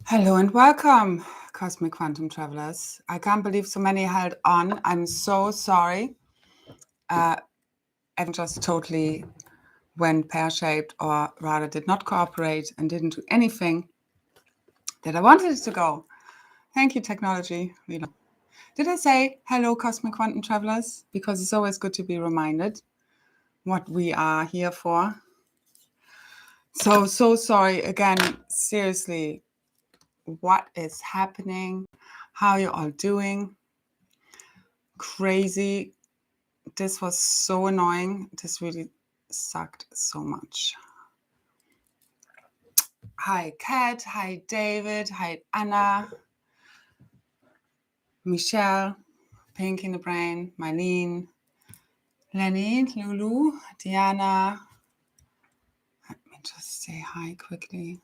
Hello and welcome, Cosmic Quantum Travelers. I can't believe so many held on. I'm so sorry. Everything just totally went pear-shaped, or rather did not cooperate and didn't do anything that I wanted it to go. Thank you, technology. Did I say hello, Cosmic Quantum Travelers? Because it's always good to be reminded what we are here for. So sorry again. Seriously, what is happening? How are you all doing? Crazy. This was so annoying. This really sucked so much. Hi, Kat. Hi, David. Hi, Anna. Michelle. Pink in the Brain. Mylene. Lenny. Lulu. Diana. Let me just say hi quickly.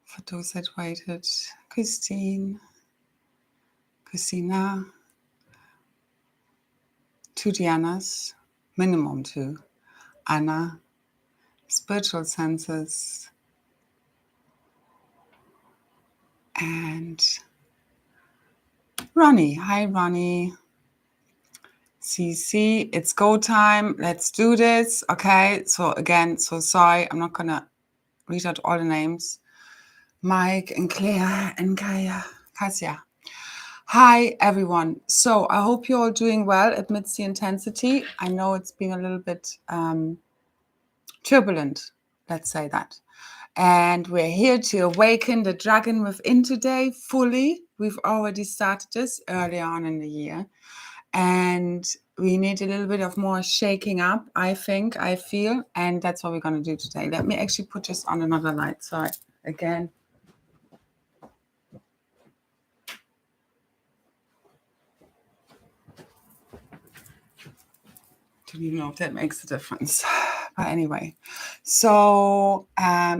For those that waited. Christine. Christina. 2 Dianas. Minimum 2. Anna. Spiritual Senses. And Ronnie. Hi, Ronnie. CC, it's go time. Let's do this. Okay. So again, so sorry. I'm not going to read out all the names. Mike and Claire and Kaya. Kasia. Hi, everyone. So I hope you're all doing well amidst the intensity. I know it's been a little bit turbulent. Let's say that. And we're here to awaken the dragon within today fully. We've already started this earlier on in the year. And we need a little bit of more shaking up, I feel. And that's what we're going to do today. Let me actually put this on another light. Sorry, again. Don't even know if that makes a difference. But anyway, so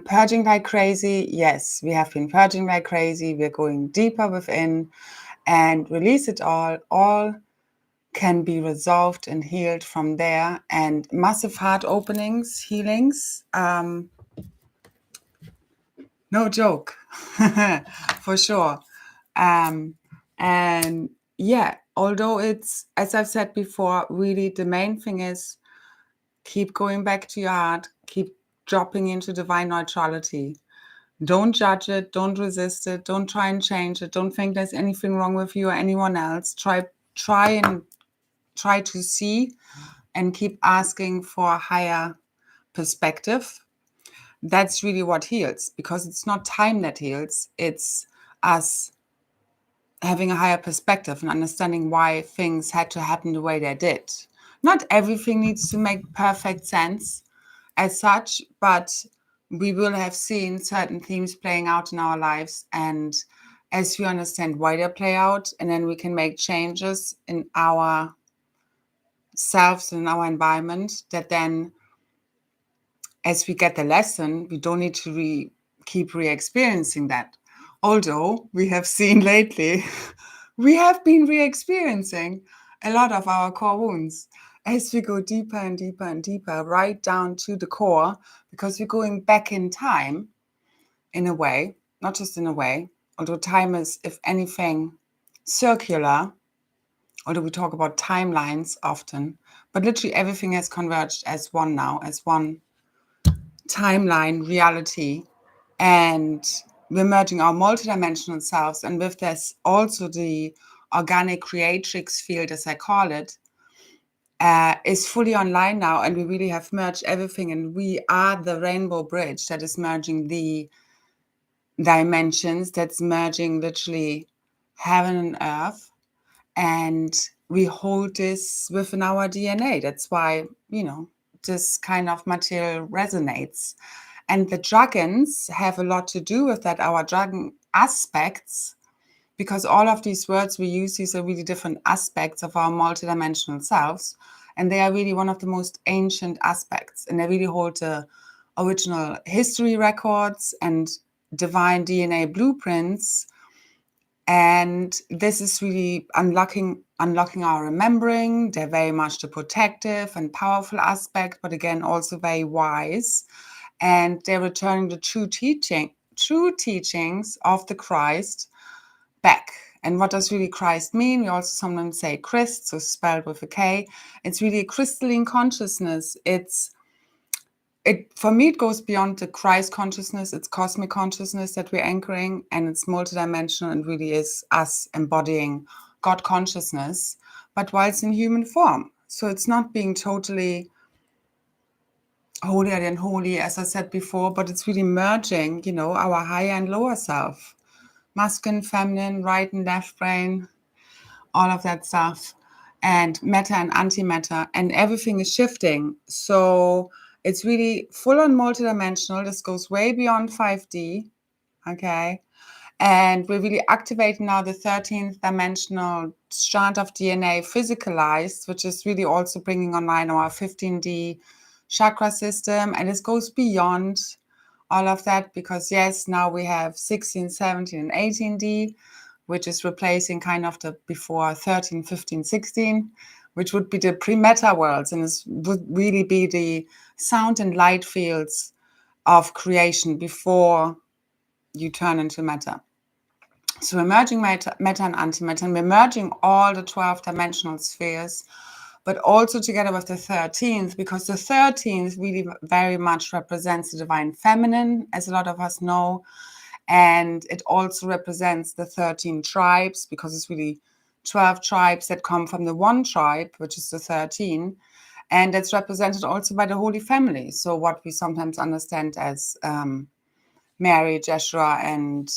purging like crazy. Yes, we have been purging like crazy. We're going deeper within and release it all. All can be resolved and healed from there. And massive heart openings, healings. No joke, for sure. And yeah, although it's, as I've said before, really the main thing is keep going back to your heart, keep dropping into divine neutrality. Don't judge it, don't resist it, don't try and change it, don't think there's anything wrong with you or anyone else. Try to see and keep asking for a higher perspective. That's really what heals, because it's not time that heals. It's us having a higher perspective and understanding why things had to happen the way they did. Not everything needs to make perfect sense as such, but we will have seen certain themes playing out in our lives. And as we understand why they play out, and then we can make changes in our selves and our environment, that then as we get the lesson, we don't need to keep re-experiencing that. Although we have seen lately, we have been re-experiencing a lot of our core wounds as we go deeper and deeper and deeper, right down to the core, because we're going back in time in a way, not just in a way, although time is, if anything, circular, although we talk about timelines often, but literally everything has converged as one now, as one timeline reality, and we're merging our multidimensional selves, and with this also the organic creatrix field, as I call it, is fully online now, and we really have merged everything, and we are the rainbow bridge that is merging the dimensions, that's merging literally heaven and earth, and we hold this within our DNA. That's why, this kind of material resonates. And the dragons have a lot to do with that, our dragon aspects, because all of these words we use, these are really different aspects of our multidimensional selves. And they are really one of the most ancient aspects. And they really hold the original history records and divine DNA blueprints. And this is really unlocking our remembering. They're very much the protective and powerful aspect, but again, also very wise. And they're returning the true true teachings of the Christ back. And what does really Christ mean? We also sometimes say crust, so spelled with a K. It's really a crystalline consciousness. For me, it goes beyond the Christ consciousness. It's cosmic consciousness that we're anchoring, and it's multidimensional and really is us embodying God consciousness, but whilst in human form. So it's not being totally holier than holy, as I said before, but it's really merging, our higher and lower self, masculine, feminine, right and left brain, all of that stuff, and matter and antimatter, and everything is shifting. So it's really full on multidimensional. This goes way beyond 5D, okay? And we're really activating now the 13th dimensional strand of DNA physicalized, which is really also bringing online our 15D chakra system. And this goes beyond all of that because, yes, now we have 16, 17, and 18D, which is replacing kind of the before 13, 15, 16, which would be the pre-meta worlds. And this would really be the sound and light fields of creation before you turn into matter. So we're merging meta and antimatter, and we're merging all the 12 dimensional spheres, but also together with the 13th, because the 13th really very much represents the divine feminine, as a lot of us know. And it also represents the 13 tribes, because it's really 12 tribes that come from the one tribe, which is the 13. And that's represented also by the Holy Family. So what we sometimes understand as Mary, Jeshua, and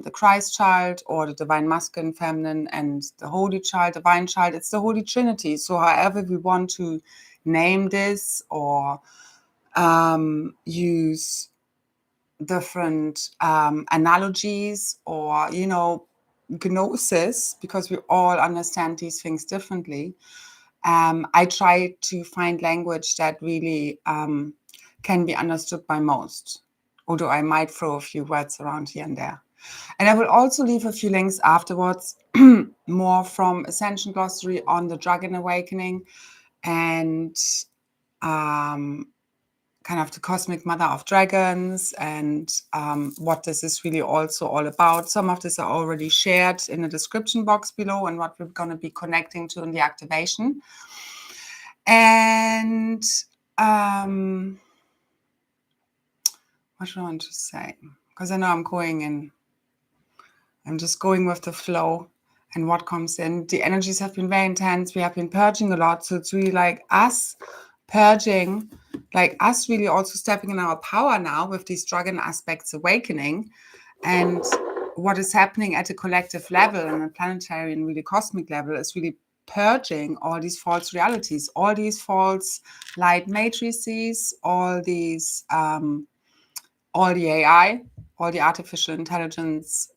the Christ child, or the divine masculine, feminine, and the Holy Child, divine child. It's the Holy Trinity. So however we want to name this or use different analogies or, gnosis, because we all understand these things differently. I try to find language that really can be understood by most, although I might throw a few words around here and there. And I will also leave a few links afterwards, more from Ascension Glossary on the Dragon Awakening and kind of the cosmic mother of dragons and what this is really also all about. Some of this are already shared in the description box below and what we're going to be connecting to in the activation. And what do I want to say? Because I know I'm just going with the flow and what comes in. The energies have been very intense. We have been purging a lot. So it's really like us purging, like us really also stepping in our power now with these dragon aspects awakening. And what is happening at a collective level and a planetary and really cosmic level is really purging all these false realities, all these false light matrices, all these all the AI, all the artificial intelligence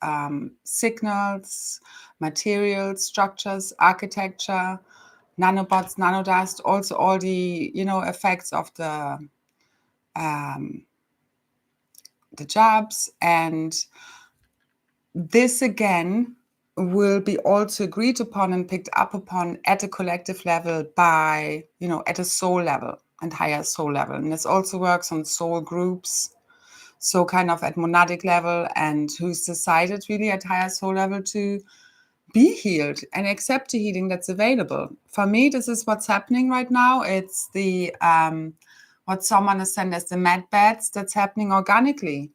signals, materials, structures, architecture, nanobots, nanodust, also all the effects of the jabs. And this again will be also agreed upon and picked up upon at a collective level by, at a soul level and higher soul level. And this also works on soul groups. So kind of at monadic level, and who's decided really at higher soul level to be healed and accept the healing that's available. For me, this is what's happening right now. It's the what some understand as the med beds that's happening organically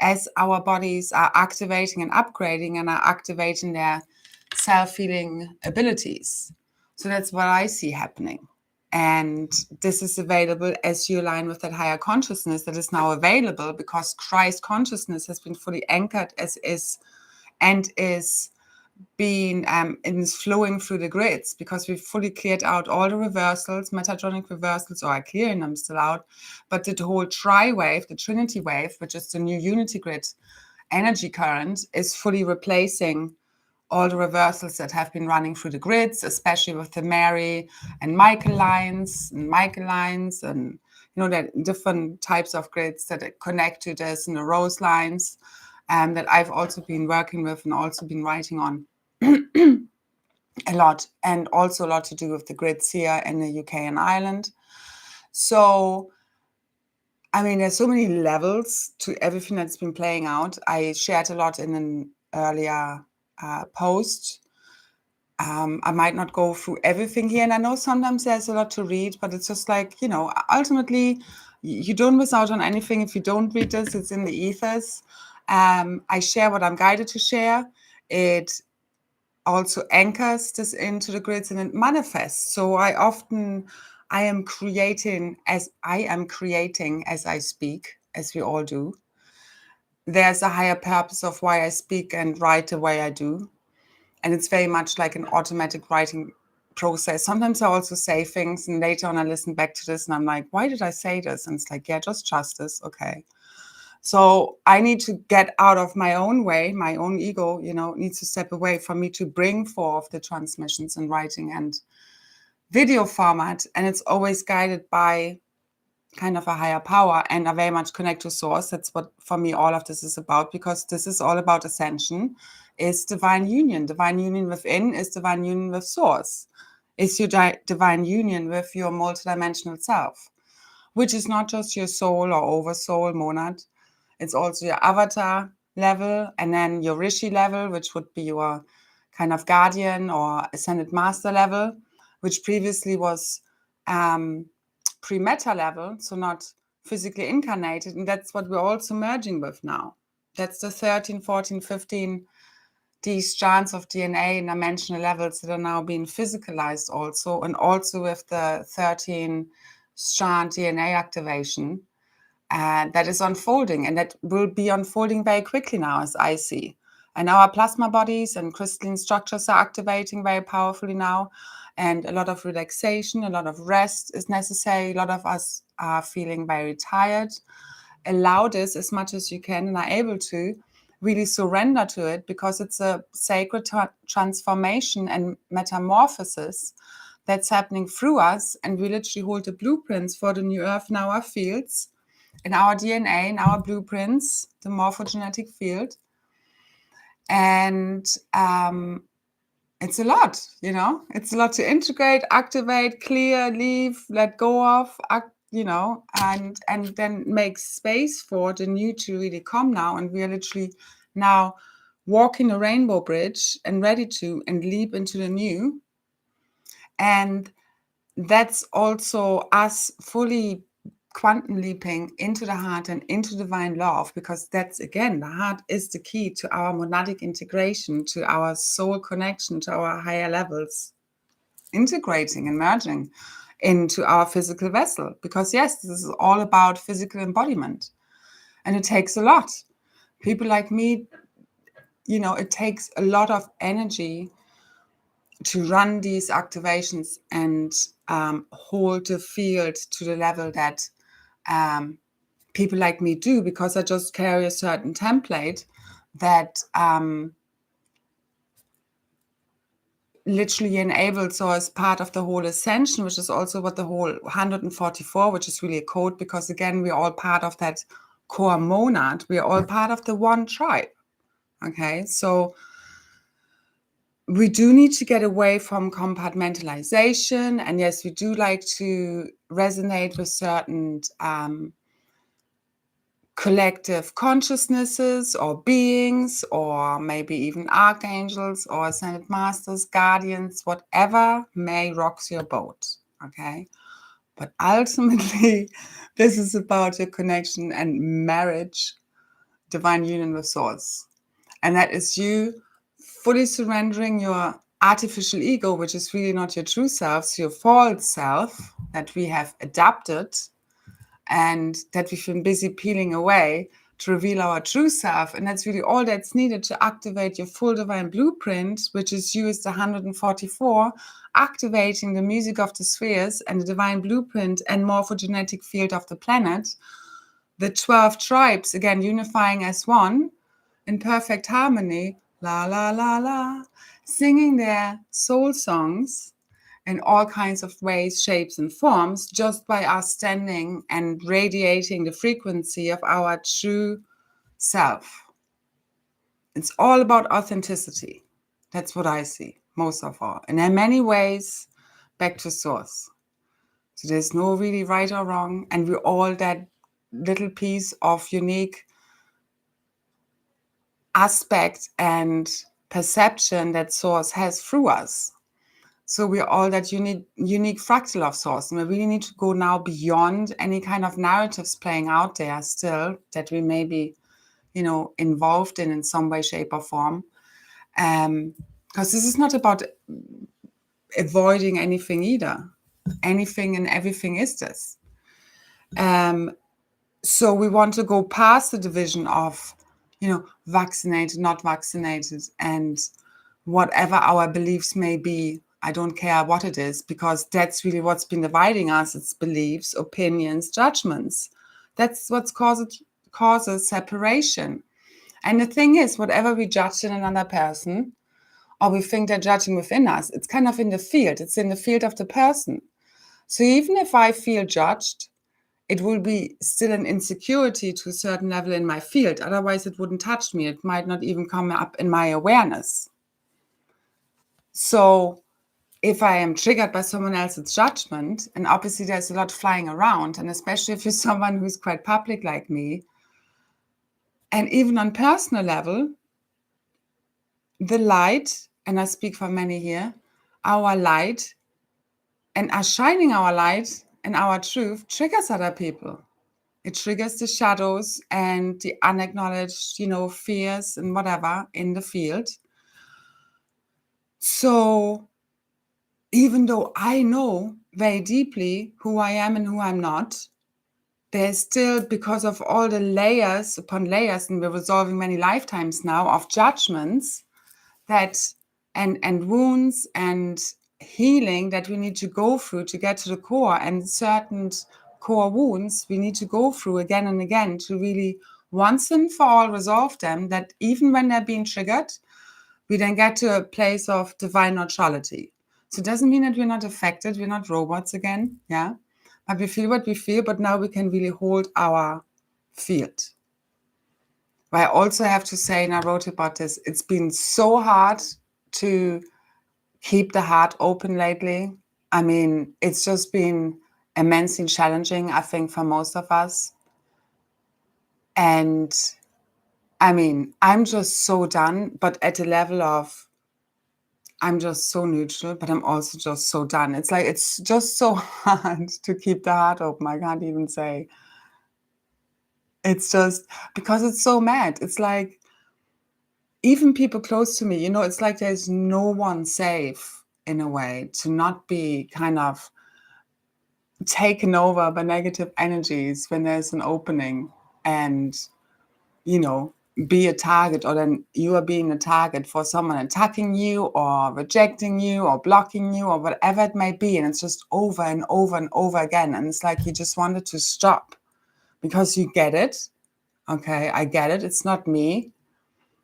as our bodies are activating and upgrading and are activating their self-healing abilities. So that's what I see happening. And this is available as you align with that higher consciousness that is now available, because Christ consciousness has been fully anchored as is and is being is flowing through the grids, because we've fully cleared out all the reversals, metatronic reversals, or are clearing them still out. But the whole tri-wave, the Trinity wave, which is the new unity grid energy current, is fully replacing all the reversals that have been running through the grids, especially with the Mary and Michael lines and the different types of grids that connect to this, and the rose lines that I've also been working with and also been writing on a lot, and also a lot to do with the grids here in the UK and Ireland. So I mean, there's so many levels to everything that's been playing out. I shared a lot in an earlier post. I might not go through everything here, and I know sometimes there's a lot to read, but it's just like, ultimately, you don't miss out on anything if you don't read this. It's in the ethers. I share what I'm guided to share. It also anchors this into the grids and it manifests. So I am creating as I speak, as we all do. There's a higher purpose of why I speak and write the way I do. And it's very much like an automatic writing process. Sometimes I also say things and later on I listen back to this and I'm like, why did I say this? And it's like, yeah, just trust this. Okay. So I need to get out of my own way. My own ego, needs to step away for me to bring forth the transmissions in writing and video format. And it's always guided by kind of a higher power, and I very much connect to source. That's what, for me, all of this is about, because this is all about ascension, is divine union. Divine union within is divine union with source. Is your divine union with your multidimensional self, which is not just your soul or oversoul monad. It's also your avatar level, and then your rishi level, which would be your kind of guardian or ascended master level, which previously was pre-meta level, so not physically incarnated. And that's what we're also merging with now. That's the 13, 14, 15, these strands of DNA in dimensional levels that are now being physicalized also, and also with the 13 strand DNA activation that is unfolding, and that will be unfolding very quickly now, as I see. And our plasma bodies and crystalline structures are activating very powerfully now. And a lot of relaxation, a lot of rest is necessary. A lot of us are feeling very tired. Allow this as much as you can and are able to really surrender to it, because it's a sacred transformation and metamorphosis that's happening through us. And we literally hold the blueprints for the new earth in our fields, in our DNA, in our blueprints, the morphogenetic field. And it's a lot, it's a lot to integrate, activate, clear, leave, let go of, and then make space for the new to really come now. And we are literally now walking a rainbow bridge and ready to and leap into the new. And that's also us fully quantum leaping into the heart and into divine love, because that's, again, the heart is the key to our monadic integration, to our soul connection, to our higher levels, integrating and merging into our physical vessel. Because yes, this is all about physical embodiment, and it takes a lot. People like me, it takes a lot of energy to run these activations and hold the field to the level that people like me do, because I just carry a certain template that literally enables, or as part of the whole ascension, which is also what the whole 144, which is really a code, because again, we're all part of that core monad. We're all part of the one tribe. Okay, so we do need to get away from compartmentalization. And yes, we do like to resonate with certain collective consciousnesses or beings, or maybe even archangels or ascended masters, guardians, whatever may rocks your boat. Okay. But ultimately, this is about your connection and marriage, divine union with source. And that is you fully surrendering your artificial ego, which is really not your true self, so your false self that we have adapted and that we've been busy peeling away to reveal our true self. And that's really all that's needed to activate your full divine blueprint, which is you as the 144, activating the music of the spheres and the divine blueprint and morphogenetic field of the planet. The 12 tribes, again, unifying as one in perfect harmony, la, la, la, la, singing their soul songs in all kinds of ways, shapes, and forms, just by us standing and radiating the frequency of our true self. It's all about authenticity. That's what I see, most of all. And in many ways, back to source. So there's no really right or wrong, and we're all that little piece of unique aspect and perception that Source has through us. So we're all that unique fractal of Source. And we really need to go now beyond any kind of narratives playing out there still that we may be, involved in some way, shape, or form. Because this is not about avoiding anything either. Anything and everything is this. So we want to go past the division of, vaccinated, not vaccinated, and whatever our beliefs may be. I don't care what it is, because that's really what's been dividing us. It's beliefs, opinions, judgments. That's what causes separation. And the thing is, whatever we judge in another person, or we think they're judging within us, it's kind of in the field. It's in the field of the person. So even if I feel judged, it will be still an insecurity to a certain level in my field. Otherwise, it wouldn't touch me. It might not even come up in my awareness. So if I am triggered by someone else's judgment, and obviously there's a lot flying around, and especially if you're someone who's quite public like me, and even on personal level, the light, and I speak for many here, our light and us shining our light and our truth triggers other people. It triggers the shadows and the unacknowledged, fears and whatever in the field. So even though I know very deeply who I am and who I'm not, there's still, because of all the layers upon layers, and we're resolving many lifetimes now of judgments that and wounds and healing that we need to go through to get to the core, and certain core wounds we need to go through again and again to really once and for all resolve them, that even when they're being triggered, we then get to a place of divine neutrality. So it doesn't mean that we're not affected, we're not robots again, yeah? But we feel what we feel, but now we can really hold our field. But I also have to say, and I wrote about this, it's been so hard to keep the heart open lately. I mean, it's just been immensely challenging, I think, for most of us. And I mean, I'm just so done, but at the level of, I'm just so neutral, but I'm also just so done. It's like, it's just so hard to keep the heart open. I can't even say. It's just because it's so mad. It's like, even people close to me, it's like there's no one safe in a way to not be kind of taken over by negative energies when there's an opening and, be a target, or then you are being a target for someone attacking you or rejecting you or blocking you or whatever it may be. And it's just over and over and over again. And it's like you just wanted to stop because you get it. Okay, I get it. It's not me.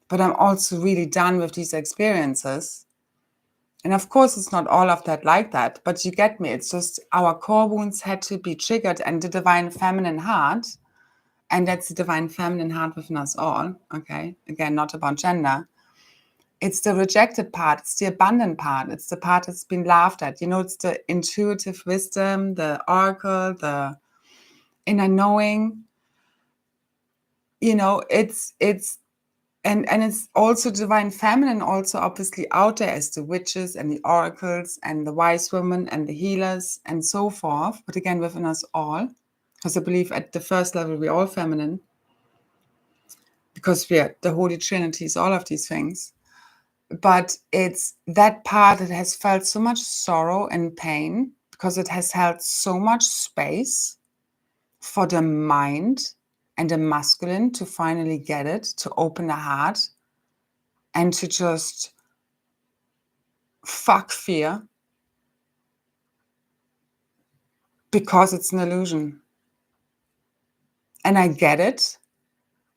But I'm also really done with these experiences. And of course, it's not all of that like that, but you get me. It's just our core wounds had to be triggered, and the divine feminine heart, and that's the divine feminine heart within us all, okay? Again, not about gender. It's the rejected part. It's the abundant part. It's the part that's been laughed at. It's the intuitive wisdom, the oracle, the inner knowing. It's and it's also divine feminine, also obviously out there as the witches and the oracles and the wise women and the healers and so forth. But again, within us all, because I believe at the first level, we're all feminine, because we're the Holy Trinity is all of these things. But it's that part that has felt so much sorrow and pain because it has held so much space for the mind and the masculine to finally get it, to open the heart and to just fuck fear, because it's an illusion. And I get it,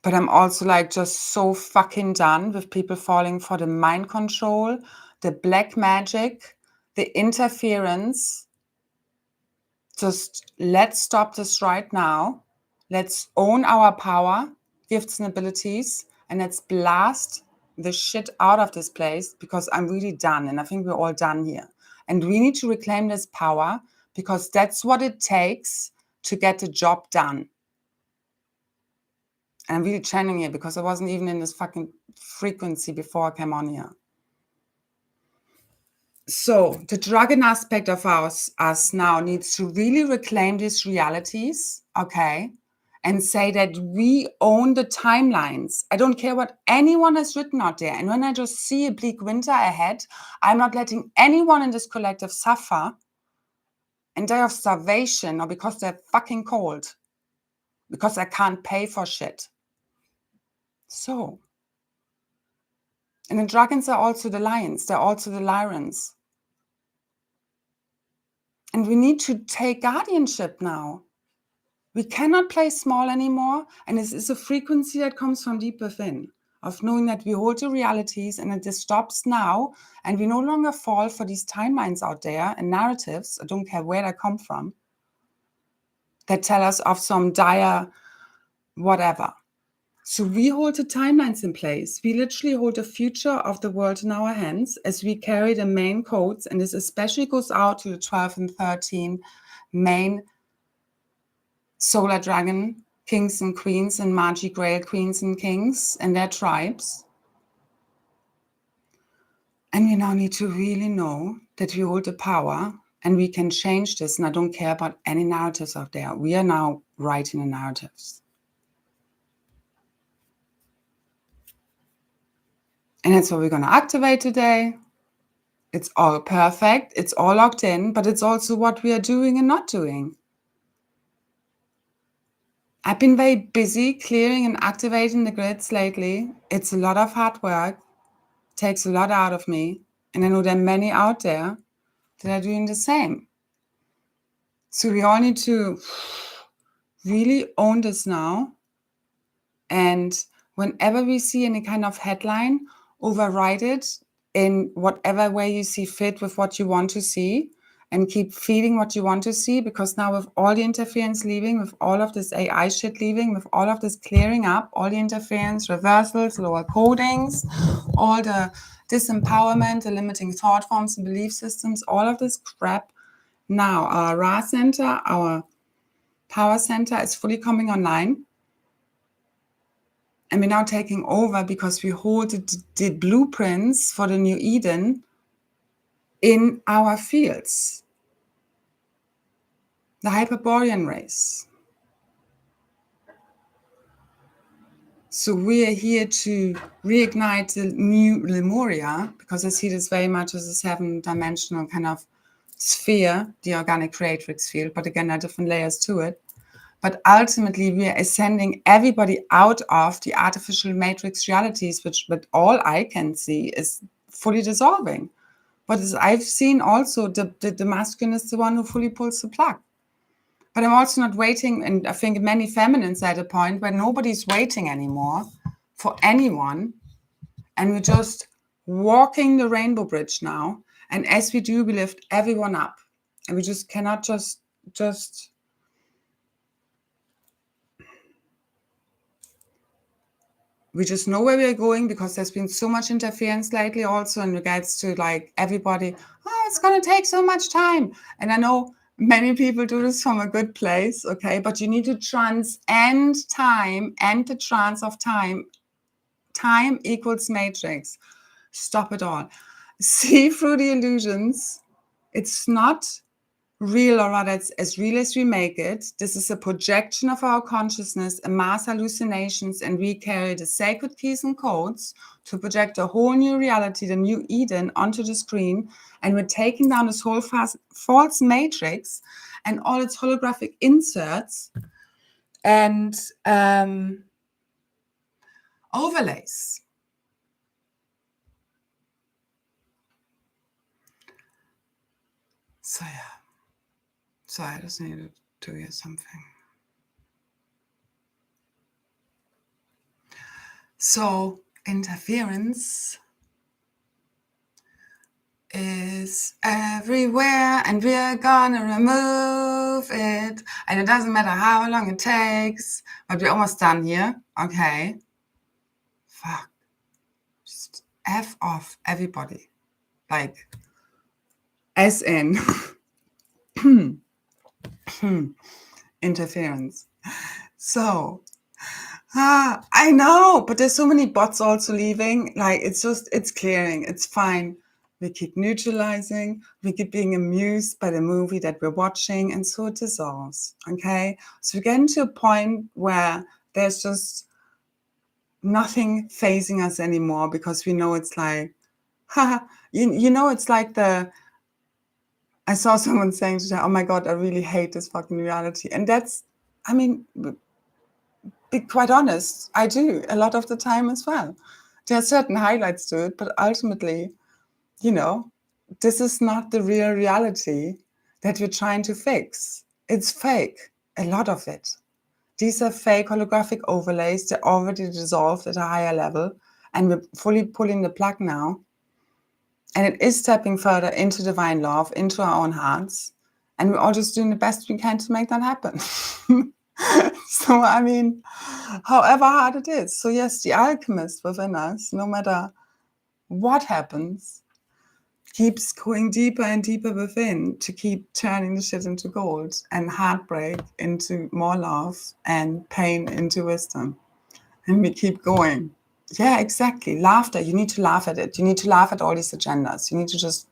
but I'm also like just so fucking done with people falling for the mind control, the black magic, the interference. Just let's stop this right now. Let's own our power, gifts and abilities, and let's blast the shit out of this place, because I'm really done. And I think we're all done here. And we need to reclaim this power, because that's what it takes to get the job done. And I'm really channeling it because I wasn't even in this fucking frequency before I came on here. So the dragon aspect of us now needs to really reclaim these realities, okay? And say that we own the timelines. I don't care what anyone has written out there. And when I just see a bleak winter ahead, I'm not letting anyone in this collective suffer and die of starvation or because they're fucking cold, because I can't pay for shit. So, and the dragons are also the lions. They're also the Lyrans. And we need to take guardianship now. We cannot play small anymore. And this is a frequency that comes from deep within, of knowing that we hold the realities and that this stops now. And we no longer fall for these timelines out there and narratives, I don't care where they come from, that tell us of some dire whatever. So we hold the timelines in place. We literally hold the future of the world in our hands as we carry the main codes. And this especially goes out to the 12 and 13 main solar dragon kings and queens and Maji Grail queens and kings and their tribes. And we now need to really know that we hold the power and we can change this. And I don't care about any narratives out there. We are now writing the narratives. And that's what we're going to activate today. It's all perfect. It's all locked in, but it's also what we are doing and not doing. I've been very busy clearing and activating the grids lately. It's a lot of hard work. It takes a lot out of me. And I know there are many out there that are doing the same. So we all need to really own this now. And whenever we see any kind of headline, override it in whatever way you see fit with what you want to see, and keep feeding what you want to see, because now with all the interference leaving, with all of this AI shit leaving, with all of this clearing up, all the interference, reversals, lower codings, all the disempowerment, the limiting thought forms and belief systems, all of this crap, now our Ra center, our power center is fully coming online. And we're now taking over because we hold the blueprints for the new Eden in our fields. The Hyperborean race. So we are here to reignite the new Lemuria, because I see this very much as a 7-dimensional kind of sphere, the organic creatrix field, but again, there are different layers to it. But ultimately, we are ascending everybody out of the artificial matrix realities, which but all I can see is fully dissolving. But as I've seen also, the masculine is the one who fully pulls the plug. But I'm also not waiting, and I think many feminines are at a point where nobody's waiting anymore for anyone. And we're just walking the rainbow bridge now. And as we do, we lift everyone up. And we just cannot just we just know where we're going, because there's been so much interference lately also in regards to like everybody, oh, it's going to take so much time. And I know many people do this from a good place, okay? But you need to transcend time and the trance of time. Time equals matrix. Stop it all. See through the illusions. It's not real, or rather it's as real as we make it. This is a projection of our consciousness, a mass hallucinations, and we carry the sacred keys and codes to project a whole new reality, the new Eden, onto the screen. And we're taking down this whole false matrix and all its holographic inserts and overlays. So yeah. So I just needed to hear something. So interference is everywhere, and we're gonna remove it. And it doesn't matter how long it takes, but we're almost done here. Okay. Fuck. Just F off everybody. Like, as in interference. So I know, but there's so many bots also leaving. Like, it's clearing. It's fine. We keep neutralizing. We keep being amused by the movie that we're watching, and so it dissolves. Okay, so we're getting to a point where there's just nothing phasing us anymore, because we know it's like, you know, it's like I saw someone saying today, "Oh my God, I really hate this fucking reality," and that's, I mean, be quite honest, I do a lot of the time as well. There are certain highlights to it, but ultimately, you know, this is not the real reality that we're trying to fix. It's fake, a lot of it. These are fake holographic overlays. They're already dissolved at a higher level, and we're fully pulling the plug now. And it is stepping further into divine love, into our own hearts. And we're all just doing the best we can to make that happen. So, I mean, however hard it is. So, yes, the alchemist within us, no matter what happens, keeps going deeper and deeper within to keep turning the shit into gold, and heartbreak into more love, and pain into wisdom. And we keep going. Yeah, exactly. Laughter. You need to laugh at it. You need to laugh at all these agendas. You need to just,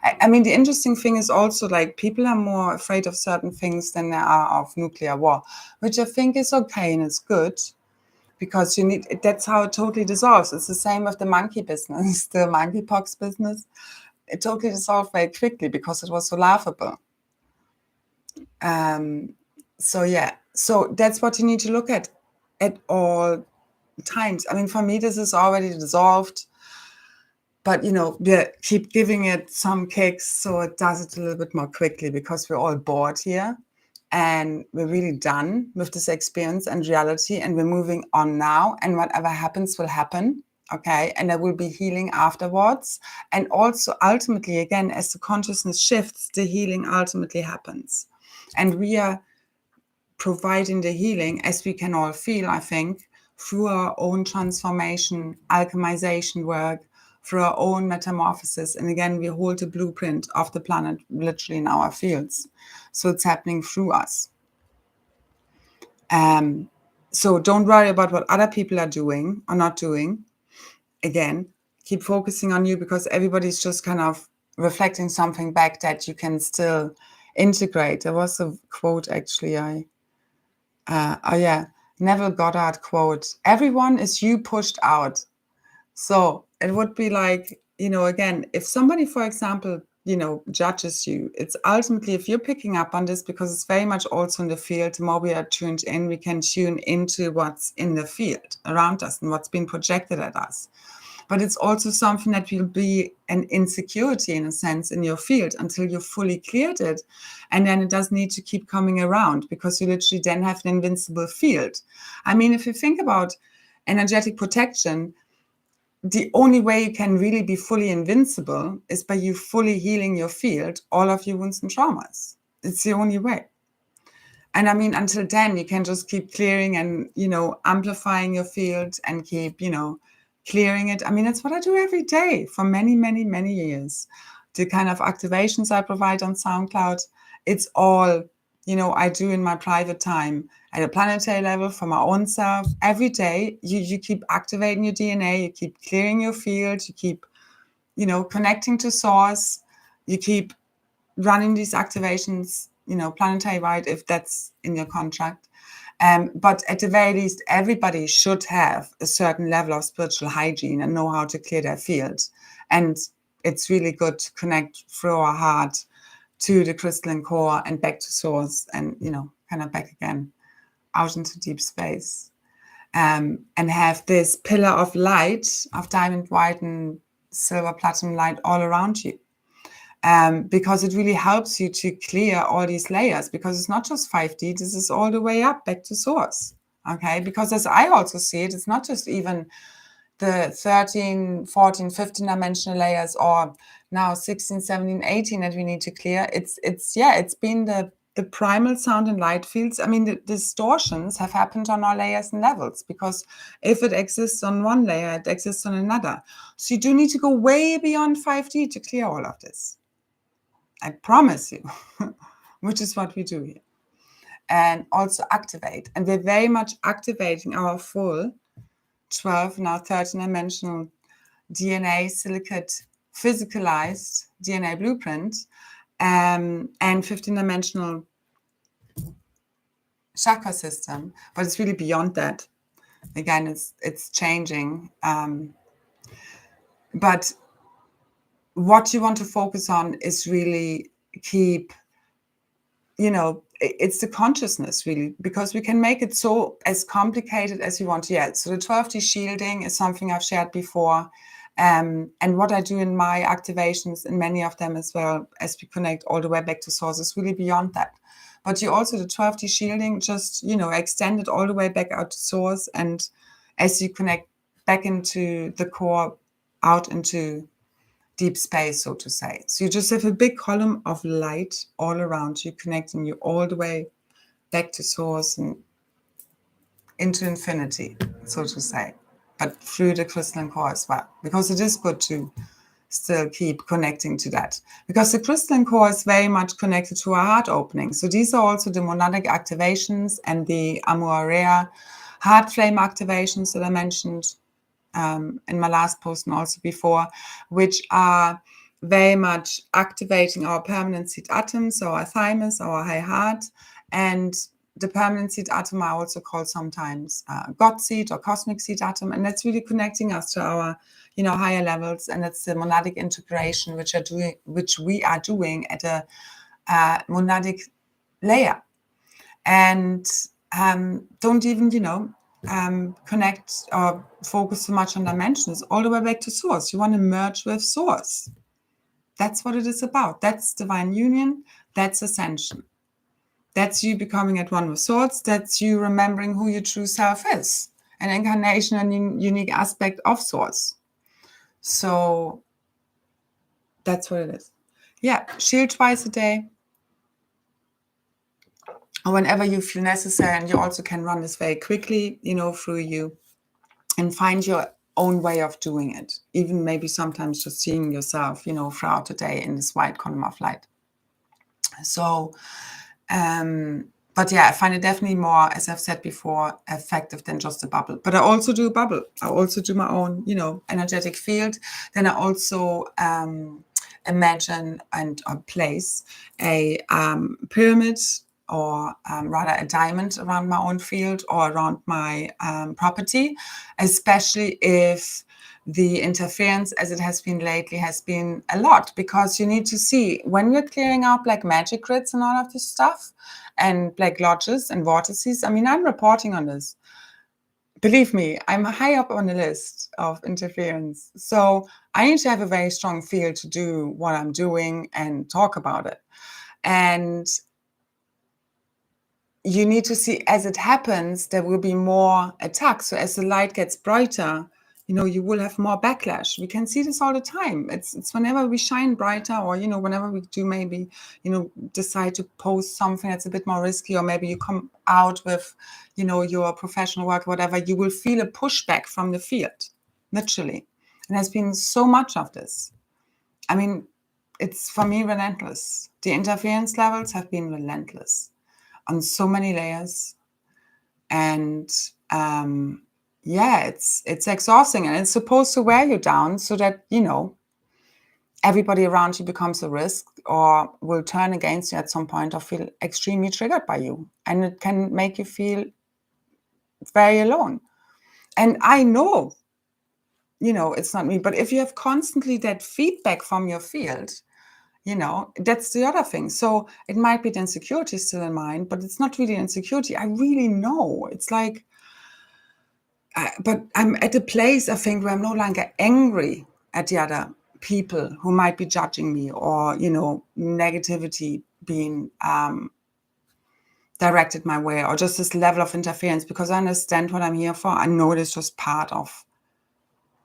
I mean, the interesting thing is also, like, people are more afraid of certain things than they are of nuclear war, which I think is okay and it's good, because that's how it totally dissolves. It's the same with the monkey business, the monkeypox business. It totally dissolved very quickly because it was so laughable. So yeah, so that's what you need to look at all times. I mean, for me, this is already dissolved, but we keep giving it some kicks so it does it a little bit more quickly, because we're all bored here and we're really done with this experience and reality, and we're moving on now, and whatever happens will happen. Okay, and there will be healing afterwards. And also, ultimately, again, as the consciousness shifts, the healing ultimately happens. And we are providing the healing, as we can all feel, I think, through our own transformation, alchemization work, through our own metamorphosis. And again, we hold the blueprint of the planet literally in our fields. So it's happening through us. So don't worry about what other people are doing or not doing. Again, keep focusing on you, because everybody's just kind of reflecting something back that you can still integrate. There was a quote, actually, Neville Goddard quote, "Everyone is you pushed out." So it would be like, again, if somebody, for example, judges you, it's ultimately, if you're picking up on this, because it's very much also in the field, the more we are tuned in, we can tune into what's in the field around us and what's being projected at us. But it's also something that will be an insecurity, in a sense, in your field until you've fully cleared it. And then it doesn't need to keep coming around, because you literally then have an invincible field. I mean, if you think about energetic protection, the only way you can really be fully invincible is by you fully healing your field, all of your wounds and traumas. It's the only way. And I mean, until then, you can just keep clearing and, amplifying your field and keep, clearing it. I mean, that's what I do every day for many, many, many years. The kind of activations I provide on SoundCloud, it's all, I do in my private time at a planetary level for my own self. Every day, you keep activating your DNA, you keep clearing your field, you keep, connecting to source, you keep running these activations, planetary wide, if that's in your contract. But at the very least, everybody should have a certain level of spiritual hygiene and know how to clear their field. And it's really good to connect through our heart to the crystalline core and back to source, and, kind of back again out into deep space. And have this pillar of light, of diamond white and silver platinum light all around you. Because it really helps you to clear all these layers, because it's not just 5D, this is all the way up back to source. Okay, because as I also see it, it's not just even the 13, 14, 15 dimensional layers, or now 16, 17, 18 that we need to clear. It's been the primal sound and light fields. I mean, the distortions have happened on all layers and levels, because if it exists on one layer, it exists on another. So you do need to go way beyond 5D to clear all of this. I promise you, which is what we do here. and also activate. And we're very much activating our full 12, now 13-dimensional DNA silicate physicalized DNA blueprint, and 15-dimensional chakra system. But it's really beyond that. Again, it's changing. But what you want to focus on is really keep, it's the consciousness really, because we can make it so as complicated as you want. Yeah. So the 12D shielding is something I've shared before. And what I do in my activations, and many of them as well, as we connect all the way back to source, is really beyond that. But you also, the 12D shielding, just, extend it all the way back out to source. And as you connect back into the core, out into deep space, so to say. So you just have a big column of light all around you, connecting you all the way back to source and into infinity, so to say, but through the crystalline core as well, because it is good to still keep connecting to that, because the crystalline core is very much connected to our heart opening. So these are also the monadic activations and the Amuarea heart flame activations that I mentioned in my last post and also before, which are very much activating our permanent seed atoms, so our thymus, our high heart, and the permanent seed atom I also call sometimes God seed or cosmic seed atom, and that's really connecting us to our, higher levels, and it's the monadic integration which we are doing at a monadic layer, and don't even, connect or focus so much on dimensions, all the way back to source. You want to merge with source. That's what it is about. That's divine union. That's ascension. That's you becoming at one with source. That's you remembering who your true self is. An incarnation and unique aspect of source. So that's what it is. Yeah, shield twice a day. Or whenever you feel necessary, and you also can run this very quickly, through you, and find your own way of doing it. Even maybe sometimes just seeing yourself, throughout the day in this white column of light. So, but yeah, I find it definitely more, as I've said before, effective than just a bubble. But I also do a bubble. I also do my own, energetic field. Then I also imagine and place a pyramid, or rather a diamond around my own field or around my property, especially if the interference, as it has been lately, has been a lot, because you need to see when you're clearing out black magic grids and all of this stuff, and black lodges and vortices. I mean, I'm reporting on this. Believe me, I'm high up on the list of interference. So I need to have a very strong field to do what I'm doing and talk about it. And you need to see, as it happens, there will be more attacks. So as the light gets brighter, you will have more backlash. We can see this all the time. It's whenever we shine brighter, or, whenever we do maybe, decide to post something that's a bit more risky, or maybe you come out with, your professional work, whatever, you will feel a pushback from the field, literally. And there's been so much of this. I mean, it's, for me, relentless. The interference levels have been relentless on so many layers, and it's exhausting, and it's supposed to wear you down so that everybody around you becomes a risk or will turn against you at some point, or feel extremely triggered by you, and it can make you feel very alone. And I know, it's not me, but if you have constantly that feedback from your field, that's the other thing. So it might be the insecurity still in mind, but it's not really insecurity. I really know. It's like, but I'm at a place, I think, where I'm no longer angry at the other people who might be judging me, or, negativity being directed my way, or just this level of interference, because I understand what I'm here for. I know it is just part of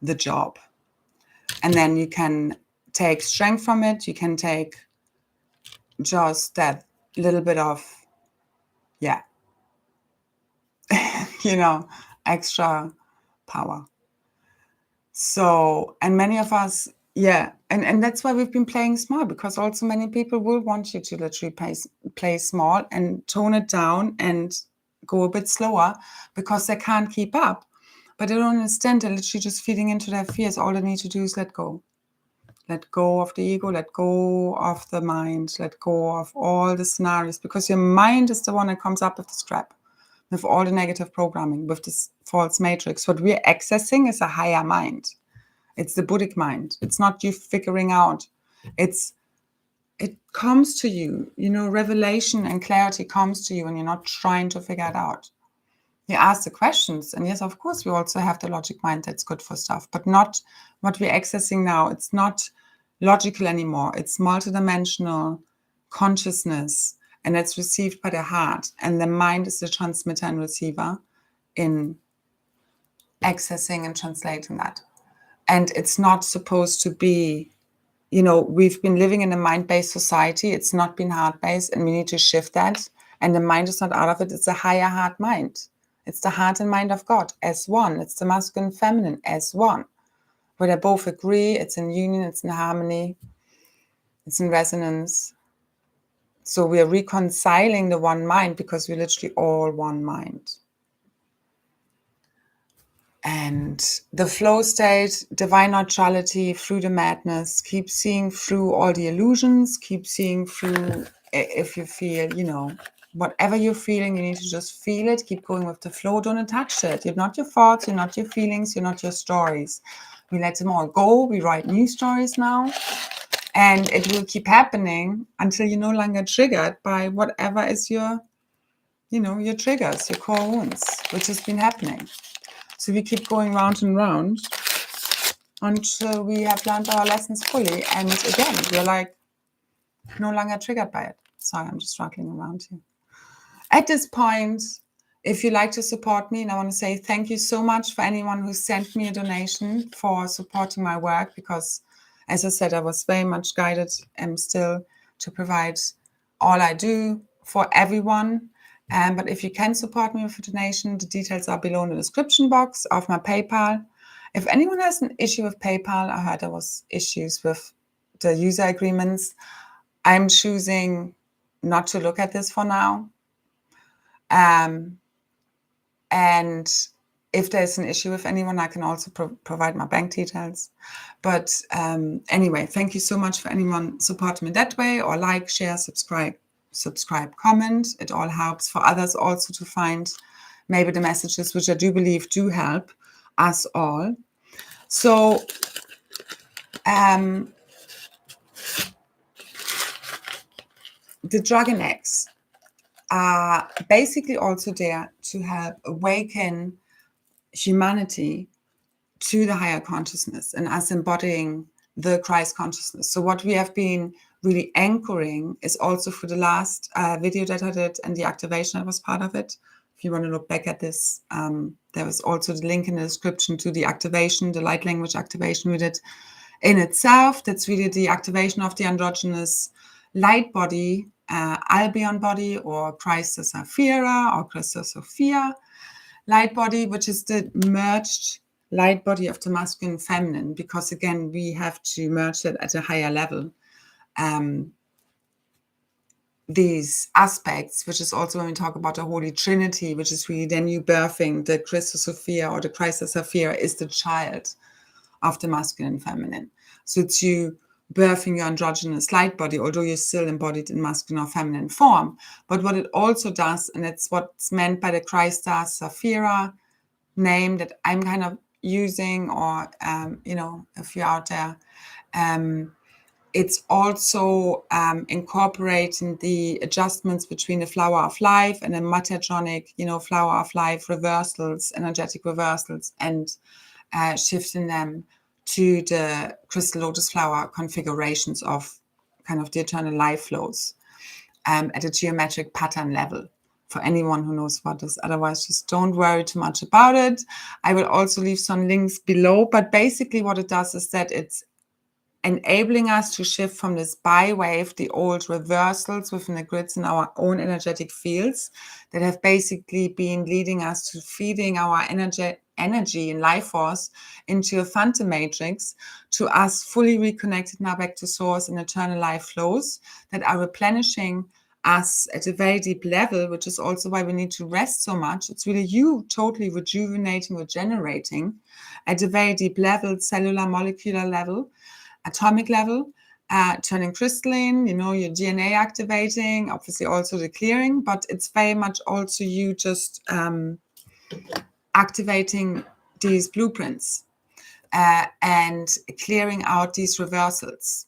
the job. And then you can take strength from it. You can take just that little bit of, extra power. So, and many of us Yeah, and that's why we've been playing small, because also many people will want you to literally play small and tone it down and go a bit slower because they can't keep up. But they don't understand, they're literally just feeding into their fears. All they need to do is let go. Let go of the ego, let go of the mind, let go of all the scenarios, because your mind is the one that comes up with this crap, with all the negative programming, with this false matrix. What we're accessing is a higher mind. It's the Buddhic mind. It's not you figuring out. It comes to you. Revelation and clarity comes to you when you're not trying to figure it out. You ask the questions, and yes, of course, we also have the logic mind that's good for stuff, but not what we're accessing now. It's not logical anymore. It's multidimensional consciousness, and it's received by the heart. And the mind is the transmitter and receiver in accessing and translating that. And it's not supposed to be, we've been living in a mind-based society. It's not been heart-based, and we need to shift that. And the mind is not out of it. It's a higher heart mind. It's the heart and mind of God as one. It's the masculine and feminine as one, where they both agree. It's in union. It's in harmony. It's in resonance. So we are reconciling the one mind, because we're literally all one mind. And the flow state, divine neutrality through the madness, keep seeing through all the illusions, keep seeing through, if you feel, whatever you're feeling, you need to just feel it, keep going with the flow, don't attach to it. You're not your thoughts, you're not your feelings, you're not your stories. We let them all go, we write new stories now, and it will keep happening until you're no longer triggered by whatever is your triggers, your core wounds, which has been happening. So we keep going round and round until we have learned our lessons fully. And again, we're like no longer triggered by it. Sorry, I'm just rattling around here. At this point, if you'd like to support me, and I want to say thank you so much for anyone who sent me a donation for supporting my work, because as I said, I was very much guided and still to provide all I do for everyone. But if you can support me with a donation, the details are below in the description box of my PayPal. If anyone has an issue with PayPal, I heard there was issues with the user agreements. I'm choosing not to look at this for now. And if there's an issue with anyone, I can also provide my bank details. But anyway, thank you so much for anyone supporting me that way, or like, share, subscribe, comment. It all helps for others also to find maybe the messages, which I do believe do help us all. So the dragon eggs are basically also there to help awaken humanity to the higher consciousness and us embodying the Christ consciousness. So what we have been really anchoring is also for the last video that I did, and the activation that was part of it. If you want to look back at this, there was also the link in the description to the activation, the light language activation we did in itself. That's really the activation of the androgynous light body, Albion body, or Christ Sapphira, or Christus Sophia light body, which is the merged light body of the masculine and feminine, because again, we have to merge it at a higher level. These aspects, which is also when we talk about the Holy Trinity, which is really the new birthing, the Christus Sophia or the Christ Sapphira is the child of the masculine and feminine. So it's you birthing your androgynous light body, although you're still embodied in masculine or feminine form. But what it also does, and it's what's meant by the Christ Sapphira name that I'm kind of using, or, if you're out there, it's also incorporating the adjustments between the flower of life and the metatronic, flower of life reversals, energetic reversals, and shifting them to the crystal lotus flower configurations of kind of the eternal life flows at a geometric pattern level, for anyone who knows what this. Otherwise, just don't worry too much about it. I will also leave some links below, but basically what it does is that it's enabling us to shift from this bi-wave, the old reversals within the grids in our own energetic fields that have basically been leading us to feeding our energy and life force into a phantom matrix to us fully reconnected now back to source and eternal life flows that are replenishing us at a very deep level, which is also why we need to rest so much. It's really you totally rejuvenating, regenerating at a very deep level, cellular, molecular level, atomic level, turning crystalline, your DNA activating, obviously also the clearing, but it's very much also you just activating these blueprints and clearing out these reversals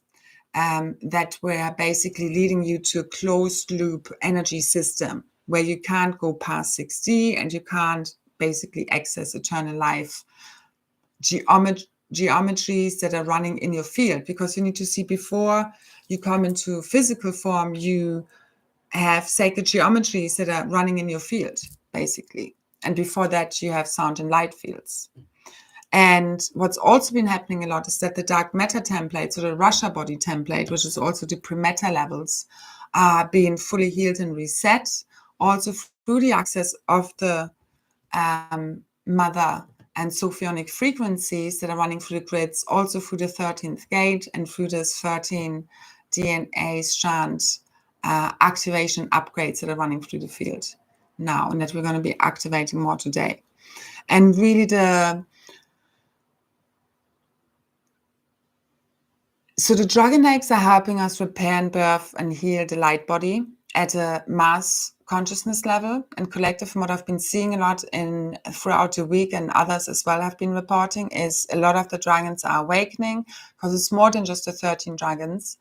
that were basically leading you to a closed loop energy system where you can't go past 6D and you can't basically access eternal life geometries that are running in your field, because you need to see before you come into physical form, you have sacred geometries that are running in your field, basically. And before that, you have sound and light fields. And what's also been happening a lot is that the dark matter template, so the Russia body template, which is also the pre-matter levels, are being fully healed and reset, also through the access of the mother and sophionic frequencies that are running through the grids, also through the 13th gate and through this 13 DNA strand activation upgrades that are running through the field now, and that we're going to be activating more today. And really so the dragon eggs are helping us repair and birth and heal the light body at a mass consciousness level and collective. From what I've been seeing a lot throughout the week, and others as well have been reporting, is a lot of the dragons are awakening, because it's more than just the 13 dragons.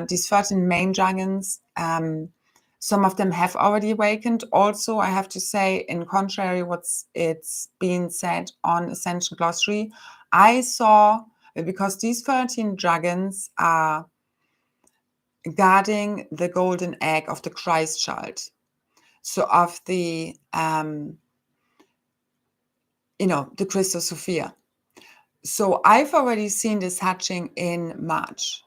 These 13 main dragons, some of them have already awakened. Also, I have to say, in contrary it's been said on Ascension Glossary, I saw, because these 13 dragons are guarding the golden egg of the Christ child. So of the, the Christos Sophia. So I've already seen this hatching in March.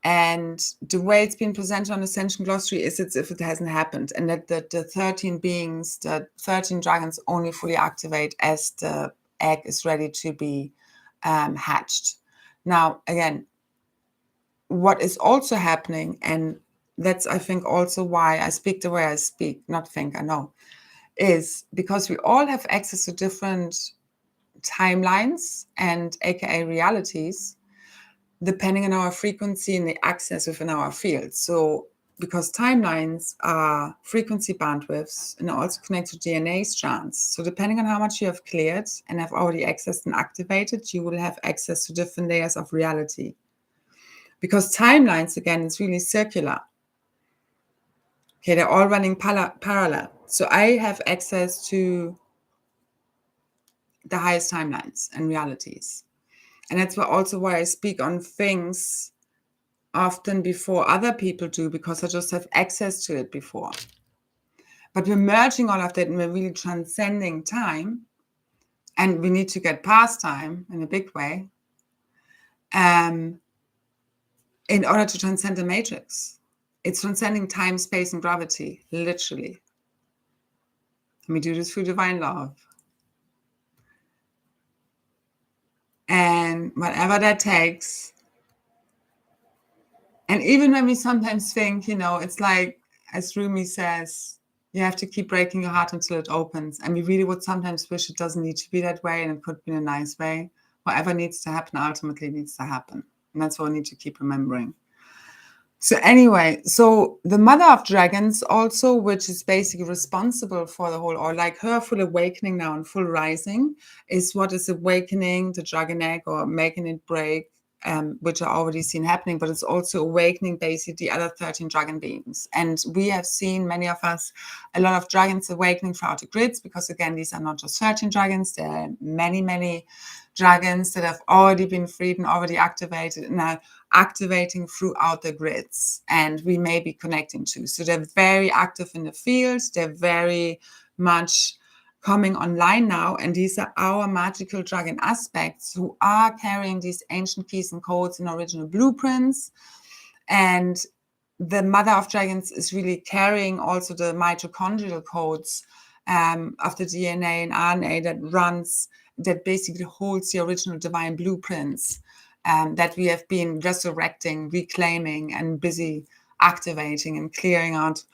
And the way it's been presented on Ascension Glossary is as if it hasn't happened, and that the 13 beings, the 13 dragons only fully activate as the egg is ready to be hatched. Now, again, what is also happening, and that's, I think, also why I speak the way I speak, not think, I know, is because we all have access to different timelines and AKA realities, depending on our frequency and the access within our field. So because timelines are frequency bandwidths and are also connected to DNA strands. So depending on how much you have cleared and have already accessed and activated, you will have access to different layers of reality. Because timelines, again, is really circular. Okay, they're all running parallel. So I have access to the highest timelines and realities. And that's also why I speak on things often before other people do, because I just have access to it before. But we're merging all of that and we're really transcending time. And we need to get past time in a big way in order to transcend the matrix. It's transcending time, space, and gravity, literally. And we do this through divine love. And whatever that takes. And even when we sometimes think, it's like, as Rumi says, you have to keep breaking your heart until it opens. And we really would sometimes wish it doesn't need to be that way, and it could be in a nice way. Whatever needs to happen ultimately needs to happen. And that's what we need to keep remembering. So anyway, so the mother of dragons also, which is basically responsible for the whole, or like her full awakening now and full rising, is what is awakening the dragon egg or making it break, which are already seen happening, but it's also awakening basically the other 13 dragon beings. And we have seen, many of us, a lot of dragons awakening throughout the grids, because again, these are not just 13 dragons, there are many, many dragons that have already been freed and already activated and are activating throughout the grids, and we may be connecting to. So they're very active in the field, they're very much coming online now, and these are our magical dragon aspects who are carrying these ancient keys and codes and original blueprints. And the mother of dragons is really carrying also the mitochondrial codes of the DNA and RNA that basically holds the original divine blueprints that we have been resurrecting, reclaiming, and busy activating and clearing out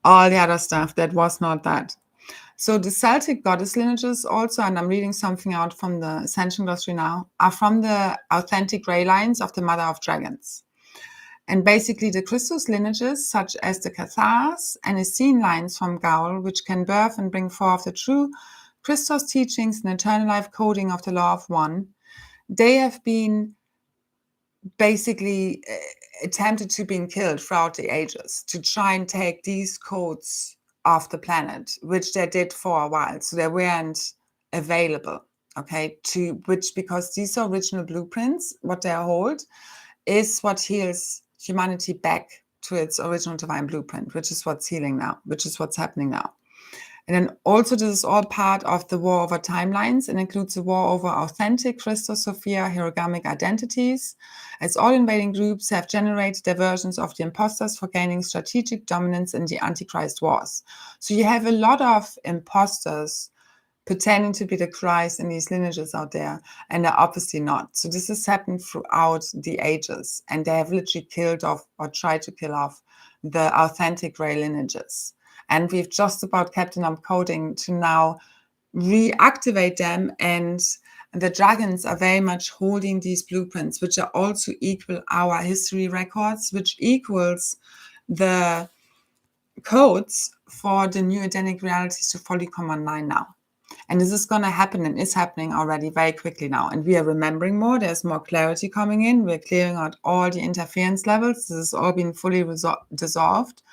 all the other stuff that was not that. So the Celtic goddess lineages also, and I'm reading something out from the Ascension Glossary now, are from the authentic Graylines of the Mother of Dragons. And basically the Christos lineages, such as the Cathars and Essene lines from Grail, which can birth and bring forth the true Christos teachings and eternal life coding of the law of one, they have been basically attempted to be killed throughout the ages to try and take these codes off the planet, which they did for a while. So they weren't available, okay, because these original blueprints, what they hold, is what heals humanity back to its original divine blueprint, which is what's healing now, which is what's happening now. And then also this is all part of the war over timelines and includes the war over authentic Christosophia hierogamic identities, as all invading groups have generated their versions of the imposters for gaining strategic dominance in the Antichrist wars. So you have a lot of imposters pretending to be the Christ in these lineages out there, and they're obviously not. So this has happened throughout the ages, and they have literally killed off or tried to kill off the authentic Grail lineages. And we've just about kept enough coding to now reactivate them. And the dragons are very much holding these blueprints, which are also equal our history records, which equals the codes for the new Edenic realities to fully come online now. And this is going to happen and is happening already very quickly now. And we are remembering more. There's more clarity coming in. We're clearing out all the interference levels. This has all been fully dissolved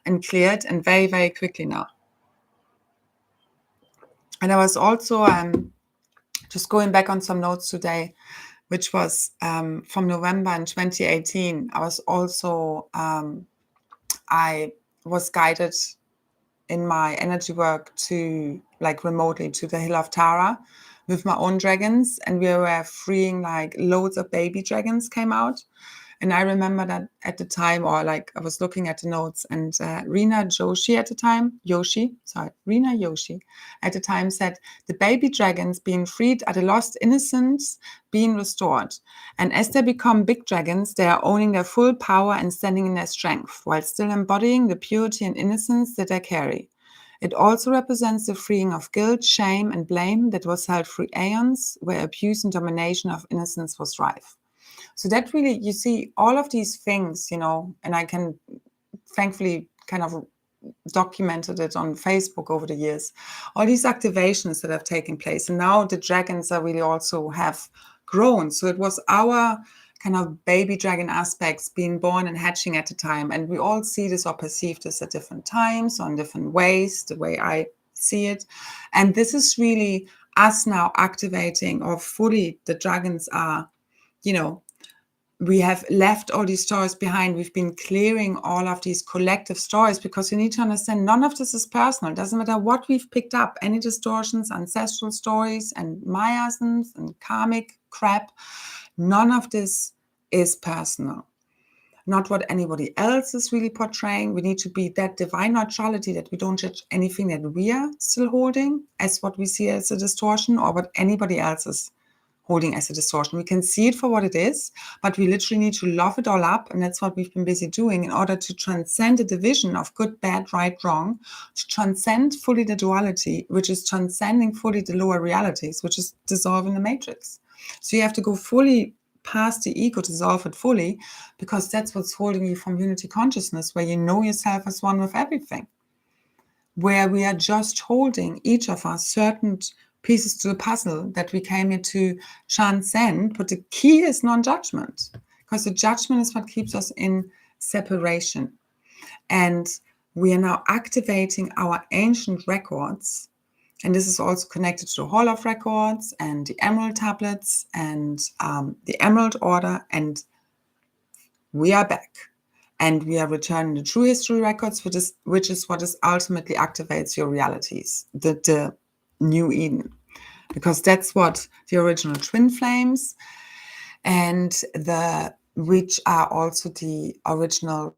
and cleared, and very, very quickly now. And I was also just going back on some notes today, which was from November in 2018. I was also, I was guided in my energy work to remotely to the Hill of Tara with my own dragons. And we were freeing loads of baby dragons came out. And I remember that at the time, or I was looking at the notes, and Rina Yoshi at the time said, the baby dragons being freed are the lost innocence being restored. And as they become big dragons, they are owning their full power and standing in their strength, while still embodying the purity and innocence that they carry. It also represents the freeing of guilt, shame, and blame that was held through eons, where abuse and domination of innocence was rife. So that really, you see all of these things, and I can thankfully kind of documented it on Facebook over the years, all these activations that have taken place. And now the dragons are really also have grown. So it was our kind of baby dragon aspects being born and hatching at the time. And we all see this or perceive this at different times, or in different ways, the way I see it. And this is really us now activating, or fully the dragons are, we have left all these stories behind. We've been clearing all of these collective stories, because you need to understand none of this is personal. It doesn't matter what we've picked up, any distortions, ancestral stories, and miasms and karmic crap. None of this is personal. Not what anybody else is really portraying. We need to be that divine neutrality that we don't judge anything that we are still holding as what we see as a distortion, or what anybody else is holding as a distortion. We can see it for what it is, but we literally need to love it all up. And that's what we've been busy doing in order to transcend the division of good, bad, right, wrong, to transcend fully the duality, which is transcending fully the lower realities, which is dissolving the matrix. So you have to go fully past the ego to dissolve it fully, because that's what's holding you from unity consciousness, where you know yourself as one with everything, where we are just holding, each of us, certain pieces to the puzzle that we came here to transcend. But the key is non-judgment, because the judgment is what keeps us in separation. And we are now activating our ancient records. And this is also connected to the Hall of Records and the Emerald Tablets and the Emerald Order. And we are back. And we are returning the true history records, which is what ultimately activates your realities, the New Eden, because that's what the original twin flames and which are also the original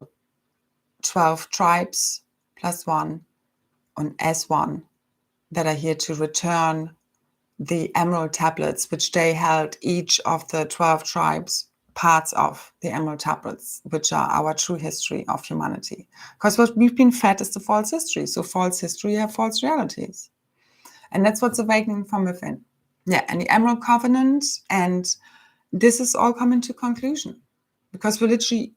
12 tribes plus one on S1 that are here to return the emerald tablets, which they held each of the 12 tribes parts of the emerald tablets, which are our true history of humanity. Because what we've been fed is the false history. So false history have false realities. And that's what's awakening from within. Yeah, and the Emerald Covenant, and this is all coming to conclusion because we're literally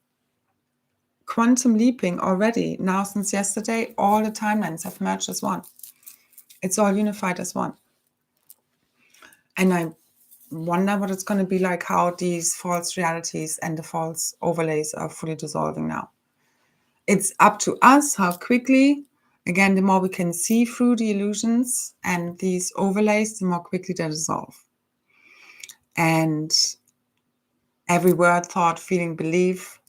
quantum leaping already now since yesterday. All the timelines have merged as one. It's all unified as one. And I wonder what it's going to be like, how these false realities and the false overlays are fully dissolving now. It's up to us how quickly. Again, the more we can see through the illusions and these overlays, the more quickly they dissolve. And every word, thought, feeling, belief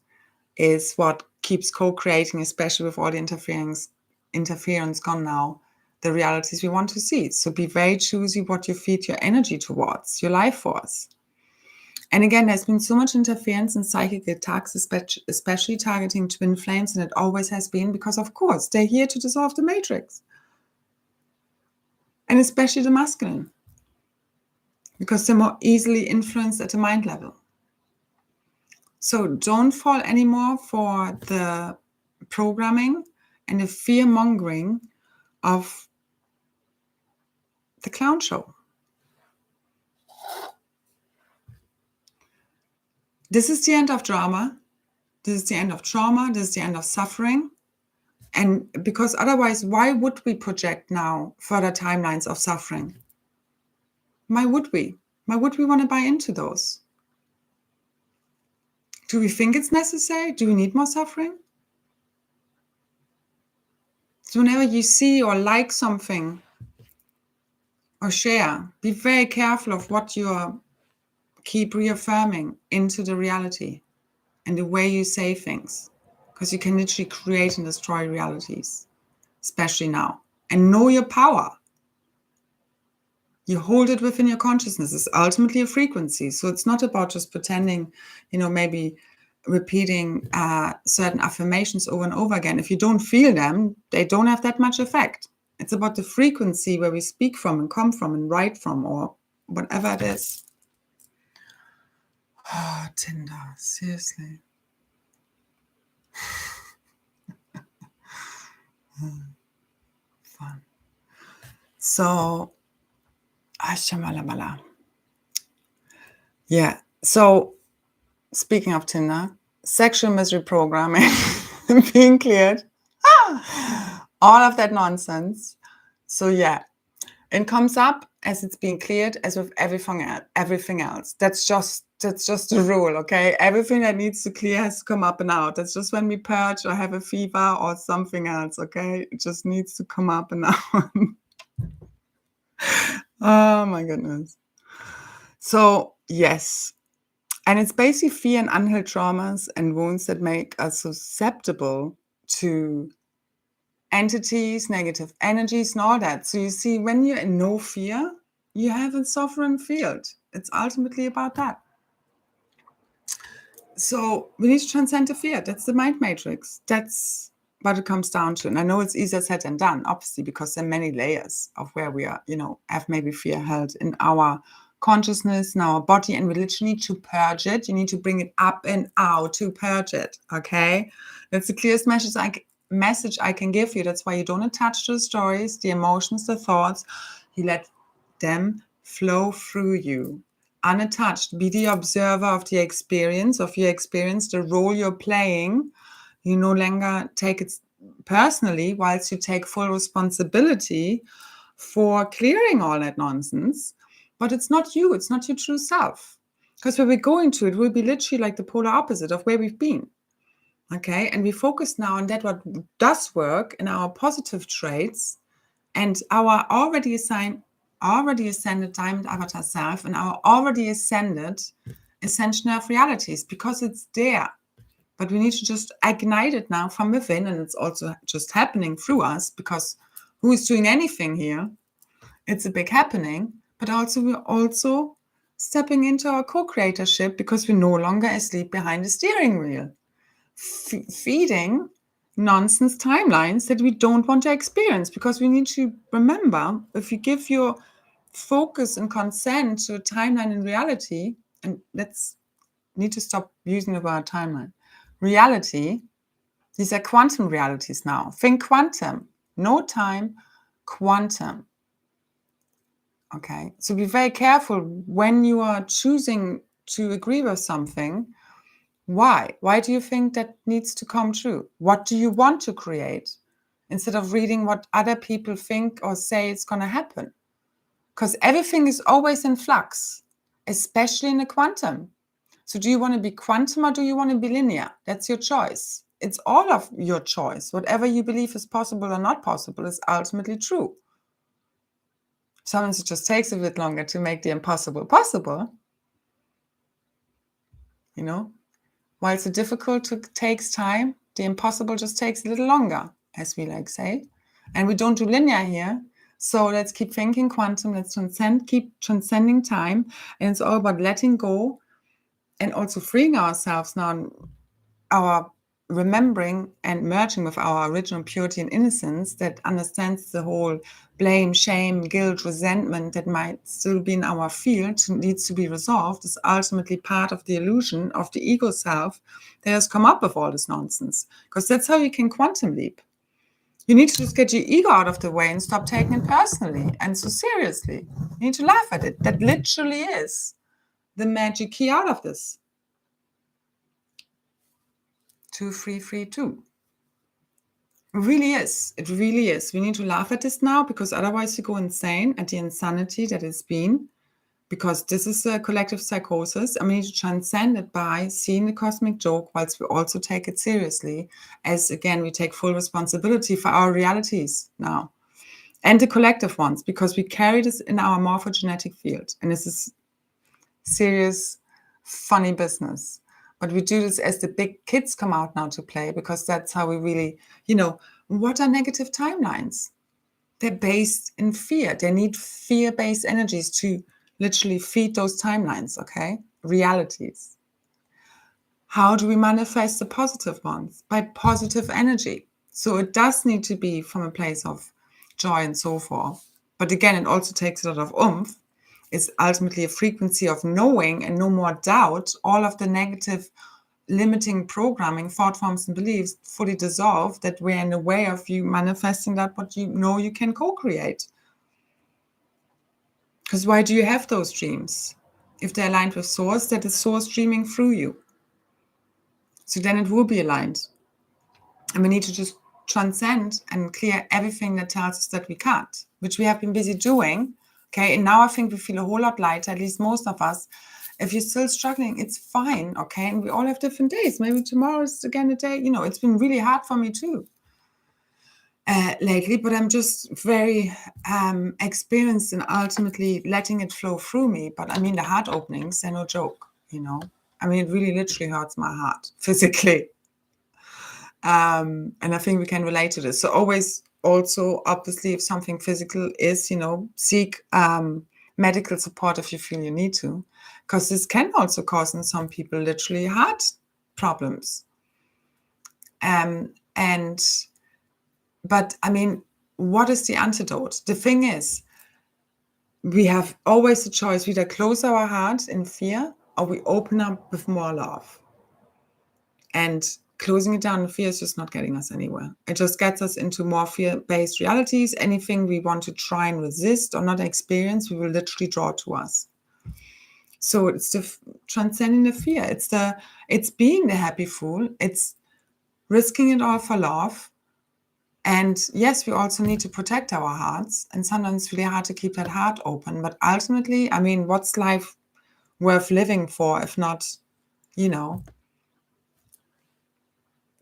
is what keeps co-creating, especially with all the interference gone now, the realities we want to see. So be very choosy what you feed your energy towards, your life force. And again, there's been so much interference in psychic attacks, especially targeting twin flames, and it always has been because, of course, they're here to dissolve the matrix. And especially the masculine, because they're more easily influenced at the mind level. So don't fall anymore for the programming and the fear-mongering of the clown show. This is the end of drama. This is the end of trauma. This is the end of suffering. And because otherwise, why would we project now further timelines of suffering? Why would we? Why would we want to buy into those? Do we think it's necessary? Do we need more suffering? So whenever you see or like something or share, be very careful of what you keep reaffirming into the reality and the way you say things, because you can literally create and destroy realities, especially now. And know your power. You hold it within your consciousness. It's ultimately a frequency. So it's not about just pretending, maybe repeating certain affirmations over and over again. If you don't feel them, they don't have that much effect. It's about the frequency where we speak from and come from and write from, or whatever it is. Oh, Tinder, seriously. Fun. So, yeah. So, speaking of Tinder, sexual misery programming being cleared. All of that nonsense. So, yeah, it comes up as it's being cleared, as with everything else. That's just the rule, okay? Everything that needs to clear has to come up and out. That's just when we purge or have a fever or something else, okay? It just needs to come up and out. Oh my goodness. So yes, and it's basically fear and unhealed traumas and wounds that make us susceptible to entities, negative energies, and all that. So you see, when you're in no fear, you have a sovereign field. It's ultimately about that. So we need to transcend the fear. That's the mind matrix. That's what it comes down to. And I know it's easier said than done, obviously, because there are many layers of where we are, have maybe fear held in our consciousness, in our body, and we literally need to purge it. You need to bring it up and out to purge it, okay? That's the clearest message I can give you. That's why you don't attach to the stories, the emotions, the thoughts. You let them flow through you. Unattached. Be the observer of your experience, the role you're playing. You no longer take it personally, whilst you take full responsibility for clearing all that nonsense. But it's not you. It's not your true self. Because where we're going to, it will be literally like the polar opposite of where we've been. Okay? And we focus now on that, what does work in our positive traits and our already ascended diamond avatar self and our already ascended ascension of realities, because it's there. But we need to just ignite it now from within, and it's also just happening through us, because who is doing anything here? It's a big happening, but also we're also stepping into our co-creatorship, because we're no longer asleep behind the steering wheel, feeding nonsense timelines that we don't want to experience, because we need to remember, if you give your focus and consent to a timeline in reality, and let's need to stop using the word timeline, reality, these are quantum realities now. Think quantum, no time, quantum. Okay, so be very careful when you are choosing to agree with something. Why? Why do you think that needs to come true? What do you want to create? Instead of reading what other people think or say it's going to happen. Because everything is always in flux, especially in a quantum. So do you want to be quantum or do you want to be linear? That's your choice. It's all of your choice. Whatever you believe is possible or not possible is ultimately true. Sometimes it just takes a bit longer to make the impossible possible. You know, while the difficult takes time, the impossible just takes a little longer, as we like say. And we don't do linear here. So let's keep thinking quantum. Let's keep transcending time. And it's all about letting go and also freeing ourselves now, our remembering and merging with our original purity and innocence that understands the whole blame, shame, guilt, resentment that might still be in our field, needs to be resolved, is ultimately part of the illusion of the ego self that has come up with all this nonsense. Because that's how you can quantum leap. You need to just get your ego out of the way and stop taking it personally and so seriously. You need to laugh at it. That literally is the magic key out of this. 2332. It really is. It really is. We need to laugh at this now, because otherwise you go insane at the insanity that it's been, because this is a collective psychosis, and we need to transcend it by seeing the cosmic joke whilst we also take it seriously, as again we take full responsibility for our realities now and the collective ones, because we carry this in our morphogenetic field, and this is serious, funny business. But we do this as the big kids come out now to play, because that's how we really, what are negative timelines? They're based in fear. They need fear-based energies to literally feed those timelines, okay? Realities. How do we manifest the positive ones? By positive energy. So it does need to be from a place of joy and so forth. But again, it also takes a lot of oomph. It's ultimately a frequency of knowing and no more doubt. All of the negative limiting programming, thought forms and beliefs fully dissolve, that we're in the way of you manifesting that what you know you can co-create. Because why do you have those dreams? If they're aligned with source, that is source dreaming through you. So then it will be aligned. And we need to just transcend and clear everything that tells us that we can't, which we have been busy doing. Okay, and now I think we feel a whole lot lighter, at least most of us. If you're still struggling, it's fine, okay? And we all have different days. Maybe tomorrow is again a day, it's been really hard for me too lately, but I'm just very experienced in ultimately letting it flow through me. But I mean, the heart openings, they're no joke, I mean, it really literally hurts my heart physically. And I think we can relate to this. So always also, obviously, if something physical is, seek medical support if you feel you need to, because this can also cause in some people literally heart problems. But I mean, what is the antidote? The thing is, we have always the choice. We either close our heart in fear or we open up with more love. And closing it down in fear is just not getting us anywhere. It just gets us into more fear-based realities. Anything we want to try and resist or not experience, we will literally draw to us. So it's the transcending the fear. It's being the happy fool. It's risking it all for love. And yes, we also need to protect our hearts. And sometimes it's really hard to keep that heart open. But ultimately, I mean, what's life worth living for if not,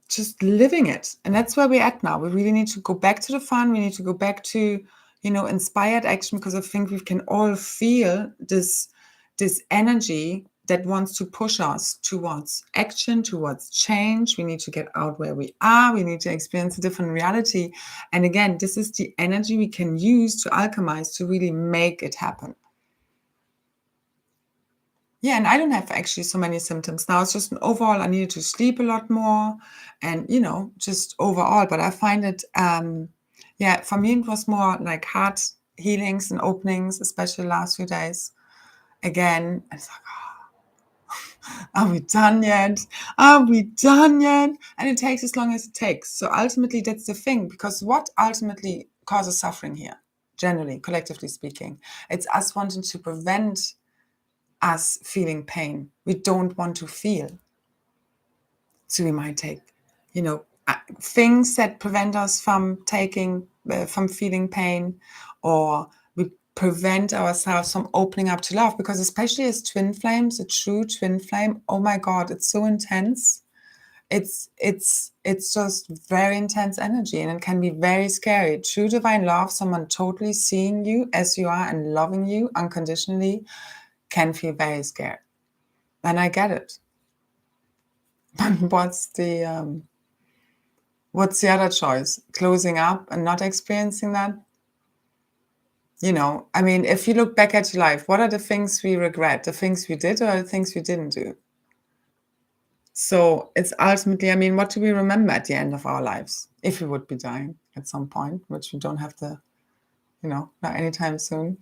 just living it? And that's where we're at now. We really need to go back to the fun. We need to go back to, inspired action, because I think we can all feel this energy that wants to push us towards action, towards change. We need to get out where we are. We need to experience a different reality. And again, this is the energy we can use to alchemize, to really make it happen. Yeah, and I don't have actually so many symptoms now. It's just an overall, I needed to sleep a lot more and, just overall. But I find it, yeah, for me, it was more like heart healings and openings, especially the last few days. Again, it's like, are we done yet? Are we done yet? And it takes as long as it takes. So ultimately, that's the thing, because what ultimately causes suffering here, generally, collectively speaking, it's us wanting to prevent us feeling pain. We don't want to feel. So we might take, things that prevent us from from feeling pain, or we prevent ourselves from opening up to love, because especially as twin flames, a true twin flame, oh my God, it's so intense. It's just very intense energy, and it can be very scary. True divine love, someone totally seeing you as you are and loving you unconditionally, can feel very scared. And I get it. What's the other choice? Closing up and not experiencing that? I mean, if you look back at your life, what are the things we regret? The things we did or the things we didn't do? So it's ultimately, I mean, what do we remember at the end of our lives? If we would be dying at some point, which we don't have to, not anytime soon.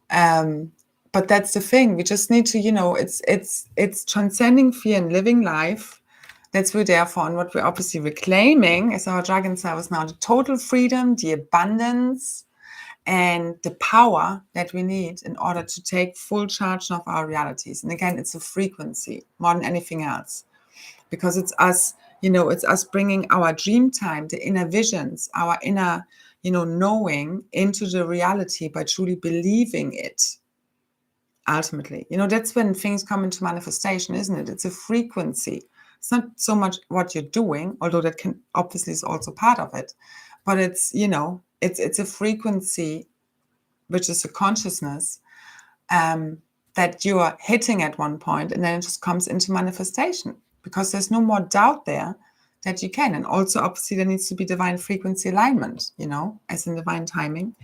But that's the thing. We just need to, it's transcending fear and living life. That's what we're there for. And what we're obviously reclaiming as our dragon selves now, the total freedom, the abundance, and the power that we need in order to take full charge of our realities. And again, it's a frequency more than anything else, because it's us, it's us bringing our dream time, the inner visions, our inner, knowing into the reality by truly believing it. Ultimately, that's when things come into manifestation, isn't it? It's a frequency. It's not so much what you're doing, although that can obviously is also part of it, but it's, it's a frequency, which is a consciousness that you are hitting at one point, and then it just comes into manifestation, because there's no more doubt there that you can. And also, obviously, there needs to be divine frequency alignment, as in divine timing,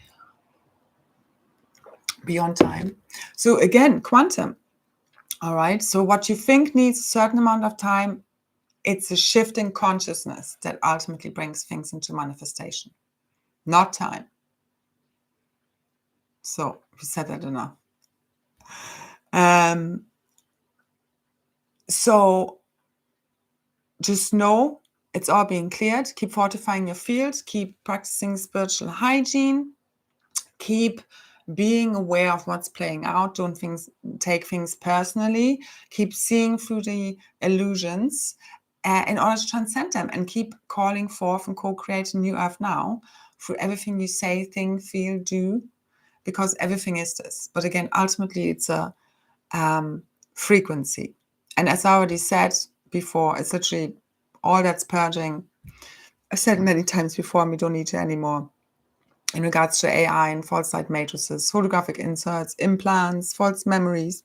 beyond time. So again, quantum. All right. So what you think needs a certain amount of time, it's a shift in consciousness that ultimately brings things into manifestation, not time. So we said that enough. So just know it's all being cleared. Keep fortifying your field. Keep practicing spiritual hygiene. Keep being aware of what's playing out. Don't take things personally. Keep seeing through the illusions in order to transcend them, and keep calling forth and co-create a new earth now through everything you say, think, feel, do, because everything is this. But again, ultimately, it's a frequency. And as I already said before, it's literally all that's purging. I've said many times before, and we don't need to anymore. In regards to AI and false light matrices, photographic inserts, implants, false memories,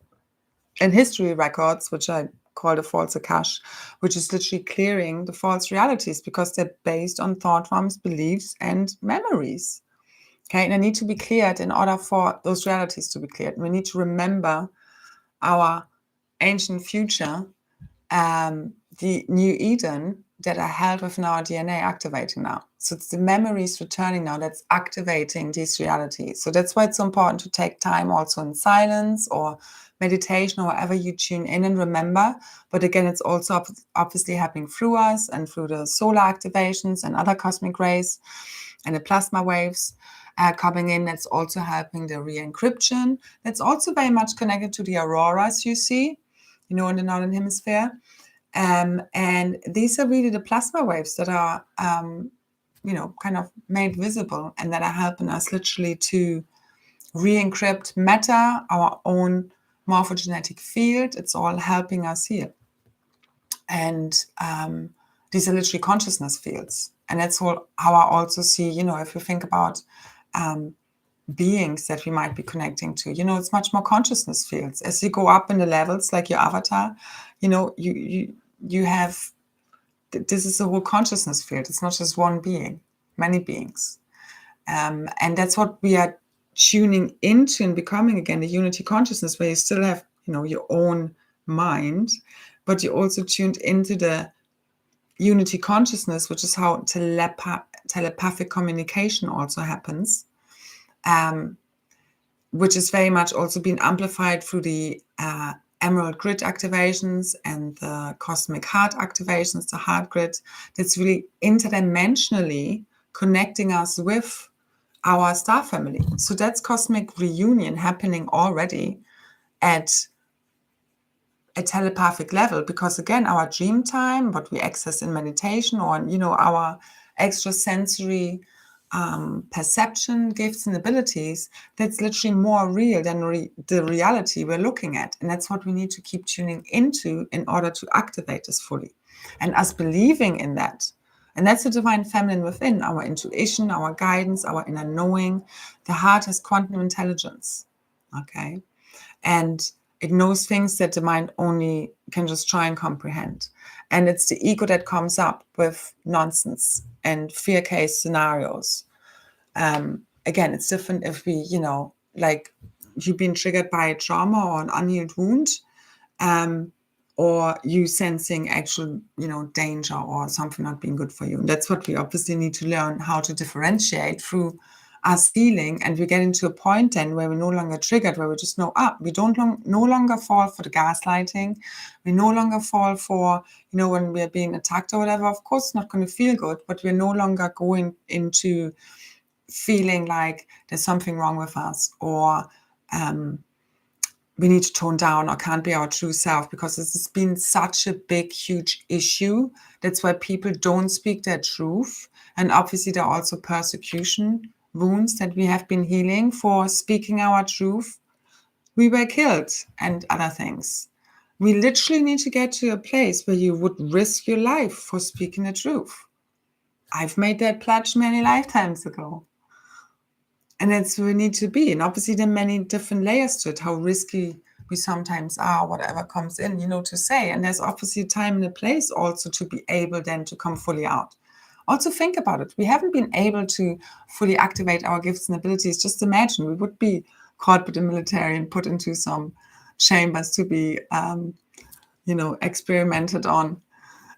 and history records, which I call the false akash, which is literally clearing the false realities, because they're based on thought forms, beliefs, and memories. Okay, and they need to be cleared in order for those realities to be cleared. We need to remember our ancient future, the new Eden, that are held within our DNA activating now. So it's the memories returning now that's activating these realities. So that's why it's so important to take time also in silence or meditation or wherever you tune in and remember. But again, it's also obviously happening through us and through the solar activations and other cosmic rays and the plasma waves coming in. That's also helping the re-encryption. That's also very much connected to the auroras you see, in the Northern Hemisphere. And these are really the plasma waves that are, kind of made visible, and that are helping us literally to re-encrypt matter, our own morphogenetic field. It's all helping us here. And these are literally consciousness fields. And that's how I also see, if you think about beings that we might be connecting to, it's much more consciousness fields. As you go up in the levels, like your avatar, you have, this is a whole consciousness field. It's not just one being, many beings. And that's what we are tuning into and becoming, again, the unity consciousness, where you still have, your own mind, but you also tuned into the unity consciousness, which is how telepathic communication also happens, which is very much also being amplified through the emerald grid activations and the cosmic heart activations, the heart grid. That's really interdimensionally connecting us with our star family. So that's cosmic reunion happening already at a telepathic level, because again, our dream time, what we access in meditation, or our extrasensory perception, gifts and abilities, that's literally more real than the reality we're looking at. And that's what we need to keep tuning into in order to activate this fully. And us believing in that. And that's the divine feminine within, our intuition, our guidance, our inner knowing. The heart has quantum intelligence, okay? And it knows things that the mind only can just try and comprehend. And it's the ego that comes up with nonsense and fear case scenarios. Again, it's different if we, like you've been triggered by a trauma or an unhealed wound, or you sensing actual, danger or something not being good for you. And that's what we obviously need to learn how to differentiate through us healing. And we get into a point then where we're no longer triggered, where we just know, we don't no longer fall for the gaslighting. We no longer fall for, when we're being attacked or whatever. Of course, it's not going to feel good, but we're no longer going into feeling like there's something wrong with us, or we need to tone down or can't be our true self, because this has been such a big, huge issue. That's why people don't speak their truth. And obviously there are also persecution wounds that we have been healing for speaking our truth. We were killed and other things. We literally need to get to a place where you would risk your life for speaking the truth. I've made that pledge many lifetimes ago. And that's where we need to be. And obviously there are many different layers to it, how risky we sometimes are, whatever comes in, to say. And there's obviously a time and a place also to be able then to come fully out. Also think about it. We haven't been able to fully activate our gifts and abilities. Just imagine we would be caught with the military and put into some chambers to be, experimented on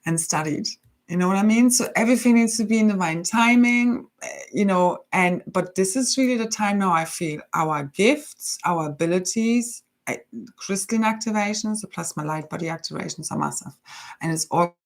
and studied. You know what I mean? So everything needs to be in divine timing, but this is really the time now I feel our gifts, our abilities, crystalline activations, the plasma light body activations are massive. And it's all